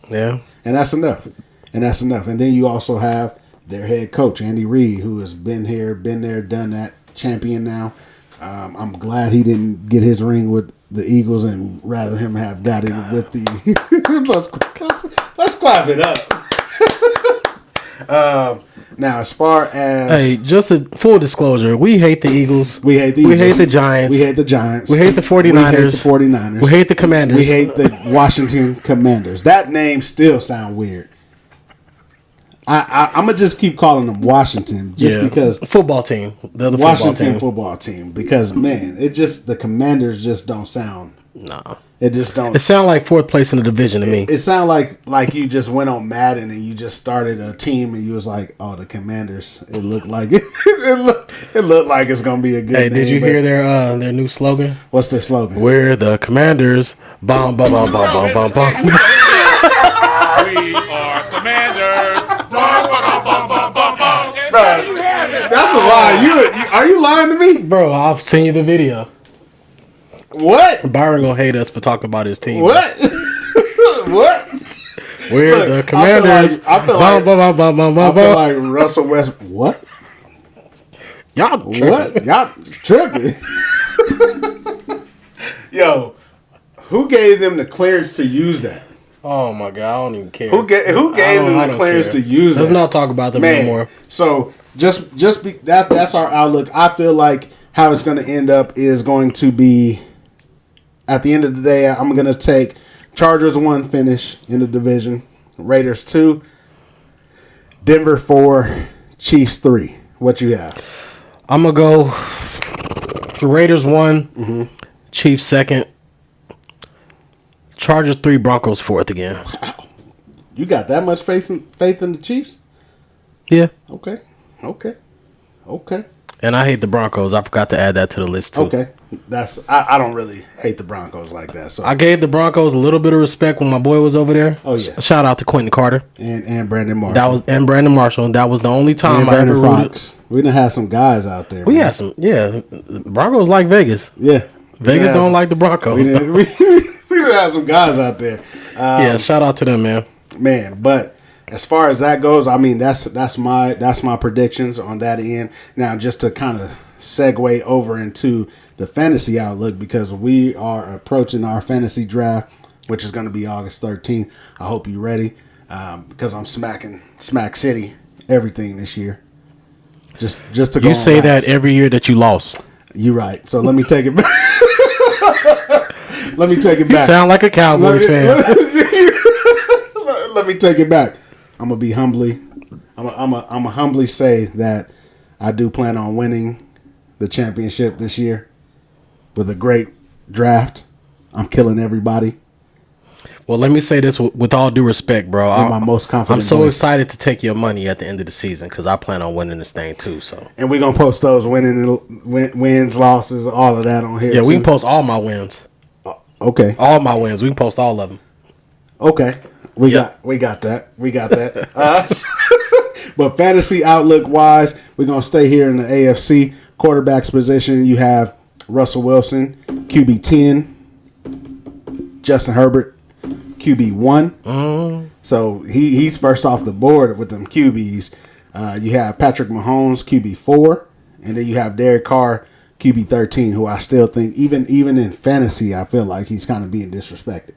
Yeah. And that's enough. And then you also have their head coach, Andy Reid, who has been here, been there, done that, champion now. I'm glad he didn't get his ring with the Eagles and rather him have got it with the let's clap it up. Now, as far as... Hey, just a full disclosure, we hate the Eagles. We hate the Eagles. We hate the Giants. We hate the Giants. We hate the 49ers. We hate the Commanders. We hate the Washington Commanders. That name still sounds weird. I'm going to just keep calling them Washington because... Football team. They're the Washington football team. Because, man, the Commanders just don't sound... Nah. It just don't... It sounds like fourth place in the division to me. It sounds like you just went on Madden and you just started a team and you was like, oh, the Commanders. It looked like it looked like it's going to be a good name. Did you hear their new slogan? What's their slogan? We're the Commanders. Bum, bum, bum, bum, bum, bum, bum. We are Commanders. That's a lie. Are you lying to me? Bro, I've seen you the video. What? Byron gonna hate us for talking about his team. What? What? We're the Commanders. I feel like Russell West. What? Y'all tripping. What? Y'all tripping. Yo, who gave them the clearance to use that? Oh my God, I don't even care. Who gave them the clearance to use that? Let's not talk about them anymore. So that's our outlook. I feel like how it's going to end up is going to be, at the end of the day, I'm going to take Chargers 1 finish in the division, Raiders 2, Denver 4, Chiefs 3. What you have? I'm going to go Raiders 1, Chiefs 2nd, Chargers 3, Broncos 4th again. Wow. You got that much faith in the Chiefs? Yeah. Okay. And I hate the Broncos. I forgot to add that to the list too. Okay. I don't really hate the Broncos like that. So I gave the Broncos a little bit of respect when my boy was over there. Oh yeah. Shout out to Quentin Carter and Brandon Marshall. Brandon Marshall. That was the only time and I ever Fox. We done had some guys out there. We had some. Yeah, the Broncos like Vegas. Yeah. Vegas don't like the Broncos. We done had some guys out there. Yeah. Shout out to them, man. Man, but as far as that goes, I mean that's my predictions on that end. Now, just to kind of segue over into the fantasy outlook, because we are approaching our fantasy draft which is going to be August 13th. I hope you're ready because I'm smacking Smack City everything this year. Just to go. You say that every year that you lost. You're right. So let me take it back. Let me take it back. You sound like a Cowboys fan. Let me take it back. I'm gonna be humbly. I'm a humbly say that I do plan on winning the championship this year with a great draft. I'm killing everybody. Well, let me say this with all due respect, bro. In my most confident I'm so voice. excited to take your money at the end of the season because I plan on winning this thing too. So, and we're gonna post those wins, losses, all of that on here. Yeah, too. we can post all my wins. Okay. All my wins. We can post all of them. Okay. We got that. We got that. But fantasy outlook wise, we're gonna stay here in the AFC quarterbacks position. You have Russell Wilson, QB 10, Justin Herbert, QB 1. So he's first off the board with them QBs. You have Patrick Mahomes, QB 4, and then you have Derek Carr, QB 13, who I still think even in fantasy, I feel like he's kind of being disrespected.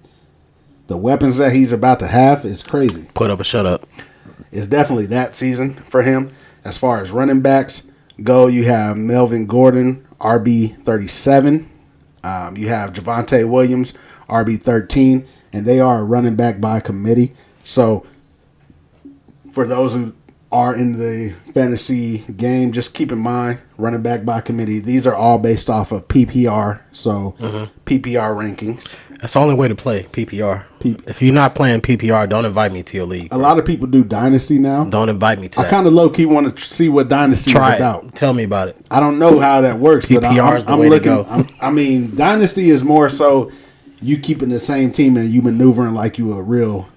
The weapons that he's about to have is crazy. Put up or shut up. It's definitely that season for him. As far as running backs go, you have Melvin Gordon, RB 37. You have Javonte Williams, RB 13, and they are a running back by committee. So for those who are in the fantasy game, just keep in mind, running back by committee. These are all based off of PPR, so PPR rankings. That's the only way to play PPR. If you're not playing PPR, don't invite me to your league. A lot of people do Dynasty now. Don't invite me to that. I kind of low-key want to see what Dynasty is about. Tell me about it. I don't know how that works, but PPR is the way to go. I mean, Dynasty is more so you keeping the same team and you maneuvering like you a real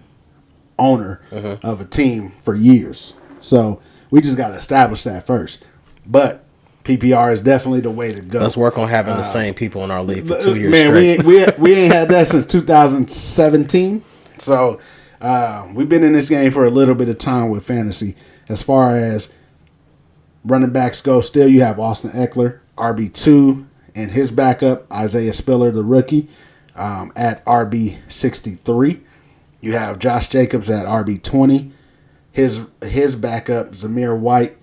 owner of a team for years. So we just got to establish that first. But PPR is definitely the way to go. Let's work on having the same people in our league for 2 years man, straight. we ain't had that since 2017. So we've been in this game for a little bit of time with fantasy. As far as running backs go, still you have Austin Eckler, RB2, and his backup, Isaiah Spiller, the rookie, at RB63. You have Josh Jacobs at RB20. His backup, Zamir White,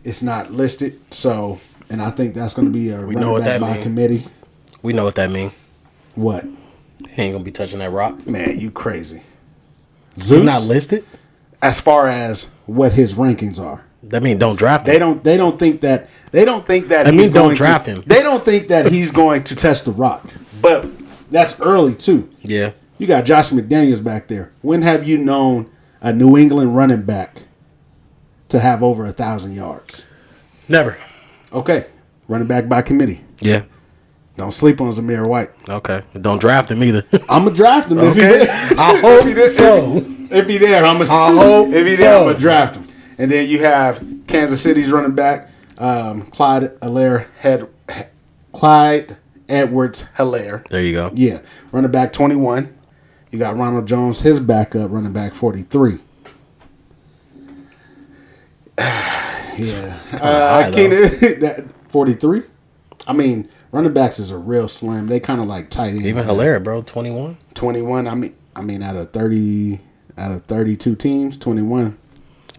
is not listed. So, and I think that's going to be a running back by committee. We know what that means. What? He ain't going to be touching that rock. Man, you crazy. Zeus? He's not listed? As far as what his rankings are. That means don't draft him. They don't think that means don't draft him. They don't think that he's going to touch the rock. But that's early too. Yeah. You got Josh McDaniels back there. When have you known a New England running back to have over 1,000 yards? Never. Okay. Running back by committee. Yeah. Don't sleep on Zamir White. Okay. Don't draft him either. I'm going to draft him if he Okay. there. I hope so. If he there, I'm going to draft him. And then you have Kansas City's running back, Clyde Edwards-Helaire. There you go. Yeah. Running back 21. You got Ronald Jones, his backup, running back 43. Yeah. Keenan, 43. I mean, running backs is a real slim. They kind of like tight ends. Even Helaire, bro, 21. 21. I mean, out of 32 teams, 21.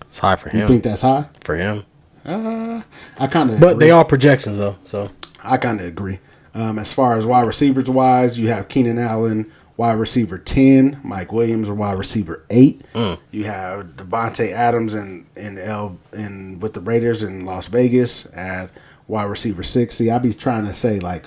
It's high for him. You think that's high? For him. I kind of. But they are projections though, so I kind of agree. As far as wide receivers wise, you have Keenan Allen, wide receiver 10, Mike Williams, wide receiver 8. You have Devontae Adams and with the Raiders in Las Vegas at wide receiver 6. See, I be trying to say like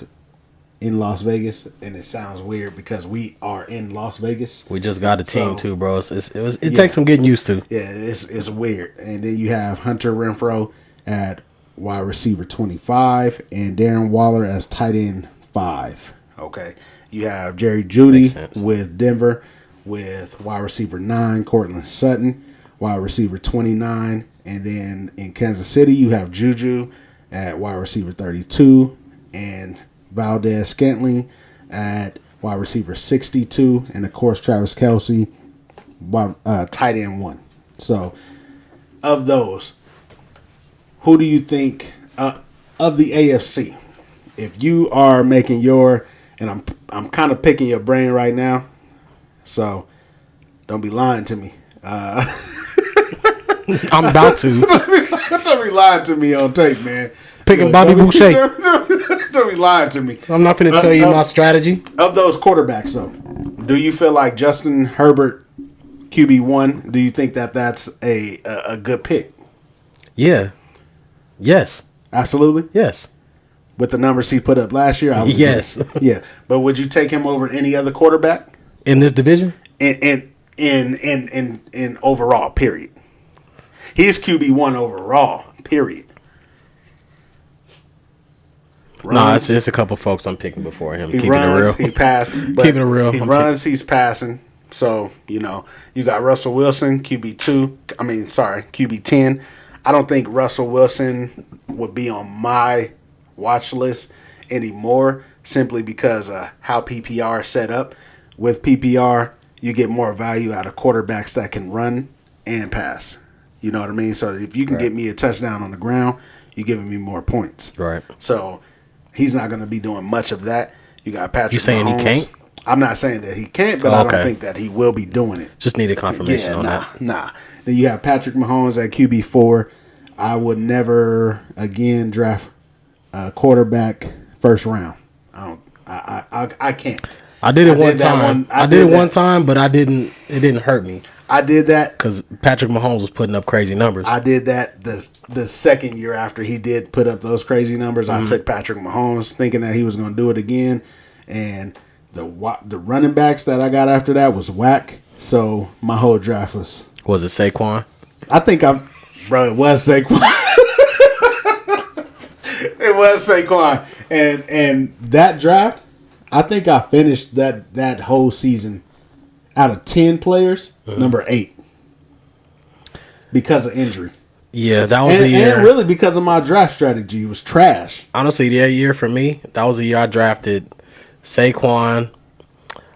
in Las Vegas, and it sounds weird because we are in Las Vegas. We just got a team too, bro. It takes some getting used to. Yeah, it's weird. And then you have Hunter Renfrow at wide receiver 25 and Darren Waller as tight end 5. Okay. You have Jerry Jeudy with Denver with wide receiver 9, Cortland Sutton, wide receiver 29. And then in Kansas City, you have Juju at wide receiver 32 and Valdez Scantling at wide receiver 62. And, of course, Travis Kelsey, tight end 1. So, of those, who do you think of the AFC? If you are making your, and I'm kind of picking your brain right now, So don't be lying to me. I'm about to. Don't be lying to me on tape, man. Picking Bobby Boucher. Don't be lying to me. I'm not going to tell you my strategy. Of those quarterbacks, though, do you feel like Justin Herbert, QB1, do you think that that's a good pick? Yeah. Yes. Absolutely? Yes. With the numbers he put up last year? I would Yes. agree. Yeah. But would you take him over any other quarterback? In this division? In overall, period. He's QB1 overall, period. Nah, it's a couple folks I'm picking before him. He Keeping runs, it real. he passes. Keeping it real. He runs, he's passing. So, you got Russell Wilson, QB10. I don't think Russell Wilson would be on my watch list anymore simply because of how PPR is set up. With PPR, you get more value out of quarterbacks that can run and pass. You know what I mean? So if you can get me a touchdown on the ground, you're giving me more points. Right. So he's not going to be doing much of that. You got Patrick You saying Mahomes. he can't? I'm not saying that he can't, but I don't think that he will be doing it. Just needed confirmation on that. Nah. Then you have Patrick Mahomes at QB4. I would never again draft a quarterback first round. I can't. I did it one time. I did it one time, but it didn't hurt me. I did that because Patrick Mahomes was putting up crazy numbers. I did that the second year after he did put up those crazy numbers. I took Patrick Mahomes thinking that he was going to do it again, and the running backs that I got after that was whack. So my whole draft was it Saquon? I think it was Saquon. It was Saquon, and that draft, I think I finished that whole season out of 10 players, number 8 because of injury. Yeah, that was the year. And really because of my draft strategy. It was trash. Honestly, that year for me, that was the year I drafted Saquon.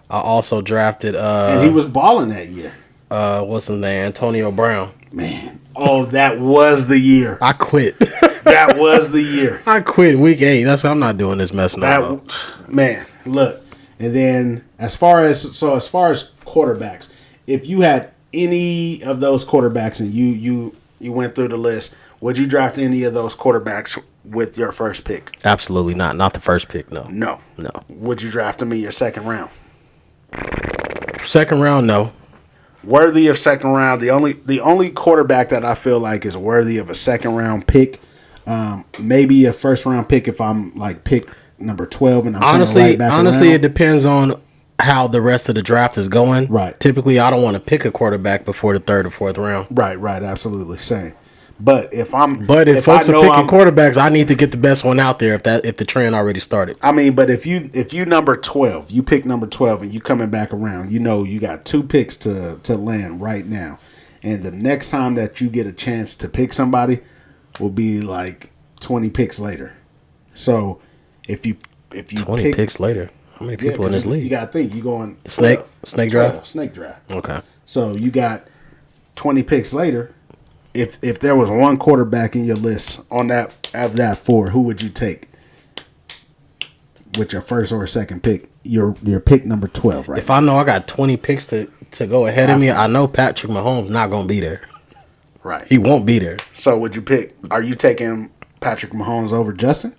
I also drafted and he was balling that year. What's his name? Antonio Brown. Man. Oh, that was the year. I quit. That was the year. I quit week 8. I'm not doing this messing up. Man, look. And then as far as quarterbacks, if you had any of those quarterbacks and you went through the list, would you draft any of those quarterbacks with your first pick? Absolutely not. Not the first pick, no. No. Would you draft them in your second round? Second round, no. Worthy of second round. The only quarterback that I feel like is worthy of a second round pick, maybe a first round pick if I'm like pick number 12 and I'm honestly around. It depends on how the rest of the draft is going. Right. Typically, I don't want to pick a quarterback before the 3rd or 4th round. Right, absolutely. Same. But if folks are picking quarterbacks, I need to get the best one out there if the trend already started. I mean, but if you number 12, you pick number 12 and you coming back around, you got 2 picks to land right now. And the next time that you get a chance to pick somebody will be like 20 picks later. So if you 20 picks later. How many people in this league? You got to think. You going snake draft? Snake draft. Okay. So you got 20 picks later. If there was one quarterback in your list on that 4, who would you take with your first or second pick? Your pick number 12, right? If I know I got 20 picks to go ahead of me, I know Patrick Mahomes not going to be there. Right. He won't be there. So would you pick? Are you taking Patrick Mahomes over Justin?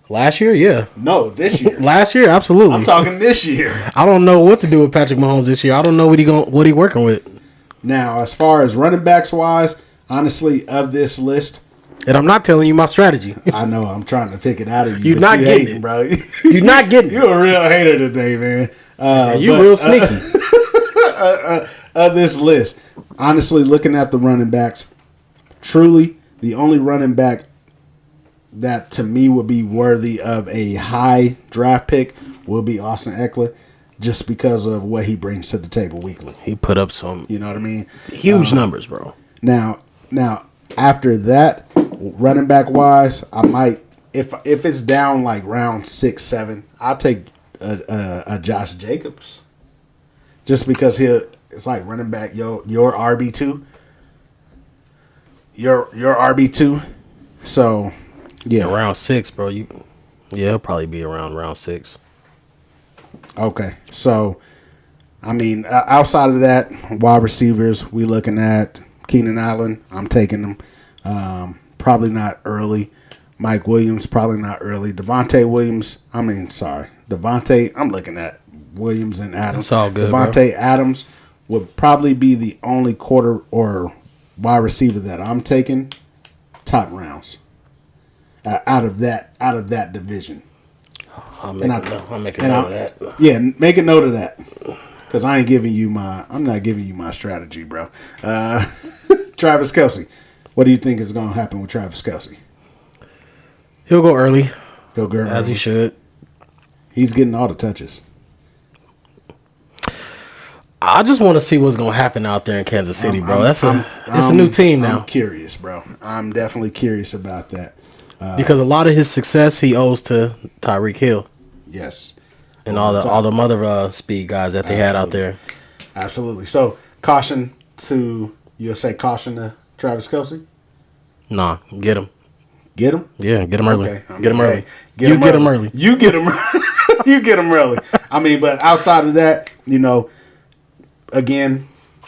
Last year, yeah. No, this year. Last year, absolutely. I'm talking this year. I don't know what to do with Patrick Mahomes this year. I don't know what he working with. Now, as far as running backs wise, honestly, of this list, and I'm not telling you my strategy. I know I'm trying to pick it out of you. You're not getting it, bro. You're not getting it. You're a real hater today, man. You real sneaky. Of this list, honestly, looking at the running backs, truly the only running back that to me would be worthy of a high draft pick will be Austin Eckler. Just because of what he brings to the table weekly. He put up some, you know what I mean? Huge numbers, bro. Now, after that, running back wise, I might, if it's down like round 6, 7, I'll take a Josh Jacobs. Just because it's like running back, your RB2. Your RB2. So, yeah. Round 6, bro. He'll probably be around round 6. Okay, so I mean, outside of that, wide receivers, we looking at Keenan Allen. I'm taking him. Probably not early. Mike Williams, probably not early. Devontae, I'm looking at Williams and Adams. It's all good, Devontae Adams would probably be the only quarter or wide receiver that I'm taking top rounds out of that division. I'll make a note of that. Yeah, make a note of that. Because I'm not giving you my strategy, bro. Travis Kelsey. What do you think is going to happen with Travis Kelsey? He'll go early. Go early. As he should. He's getting all the touches. I just want to see what's going to happen out there in Kansas City, bro. It's a new team now. I'm curious, bro. I'm definitely curious about that. Because a lot of his success he owes to Tyreek Hill. Yes. And all the other speed guys that they had out there. Absolutely. So, caution to Travis Kelsey? Nah, get him. Get him? Yeah, get him early. Okay. Get him early. You get him early. You get him early. I mean, but outside of that, again,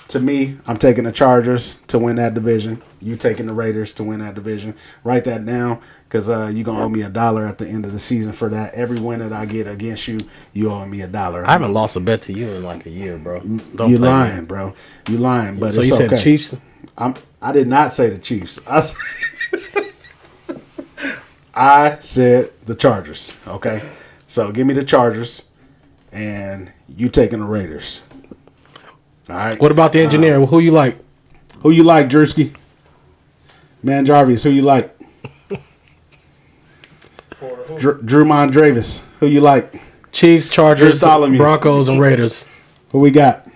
to me, I'm taking the Chargers to win that division. You taking the Raiders to win that division. Write that down because you're going to owe me $1 at the end of the season for that. Every win that I get against you, you owe me $1. I haven't lost a bet to you in like a year, bro. You lying, bro. You lying, but so it's you okay. said Chiefs? I did not say the Chiefs. I said the Chargers, okay? So give me the Chargers, and you taking the Raiders. All right. What about the engineer? Who you like? Who you like, Drewski? Man Jarvis, who you like? Drew Mondravis, who you like? Chiefs, Chargers, Broncos, and Raiders. Who we got?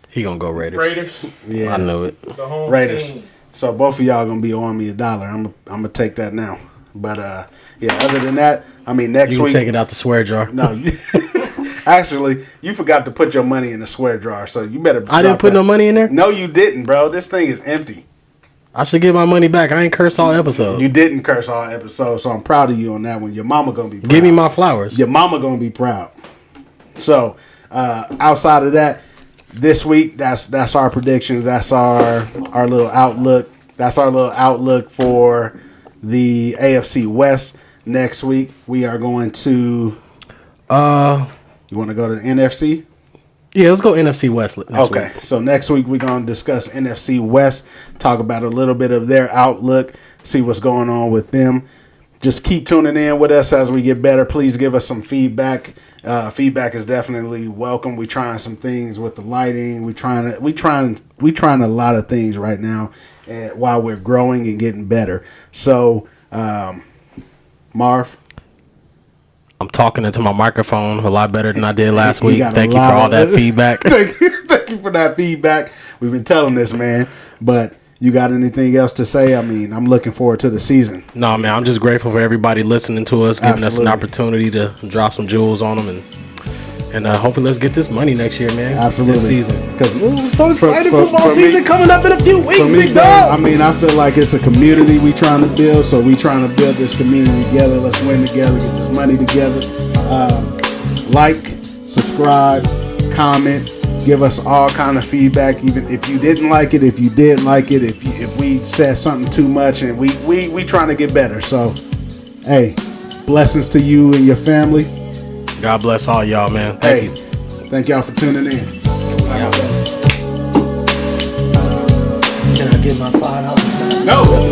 He gonna go Raiders. Yeah, I knew it. The home Raiders. team. So both of y'all gonna be owing me $1. I'm gonna take that now. But yeah. Other than that, I mean, next you week. You can take it out the swear jar. No, actually, you forgot to put your money in the swear jar, so you better. I didn't put no money in there. No, you didn't, bro. This thing is empty. I should get my money back. I ain't cursed all episode. You didn't curse all episode, so I'm proud of you on that one. Your mama gonna be proud. Give me my flowers. Your mama gonna be proud. So outside of that, this week that's our predictions. That's our little outlook. That's our little outlook for the AFC West. Next week we are going to. You want to go to the NFC? Yeah, let's go NFC West next week. Okay, so next week we're going to discuss NFC West, talk about a little bit of their outlook, see what's going on with them. Just keep tuning in with us as we get better. Please give us some feedback. Feedback is definitely welcome. We're trying some things with the lighting. We trying a lot of things right now while we're growing and getting better. So, Marv. I'm talking into my microphone a lot better than I did last week. Thank you for all that feedback. Thank you for that feedback. We've been telling this, man. But you got anything else to say? I mean, I'm looking forward to the season. No, man, I'm just grateful for everybody listening to us, giving us an opportunity to drop some jewels on them, and hopefully let's get this money next year, man. Absolutely. This season. Because we're so excited for football season coming up in a few weeks, big dog. I mean, I feel like it's a community we trying to build, so we trying to build this community together. Let's win together, get this money together. Like, subscribe, comment, give us all kind of feedback. Even if you didn't like it, if you did like it, if we said something too much, and we trying to get better. So, hey, blessings to you and your family. God bless all y'all, man. Thank you. Thank y'all for tuning in. Can I get my $5? No.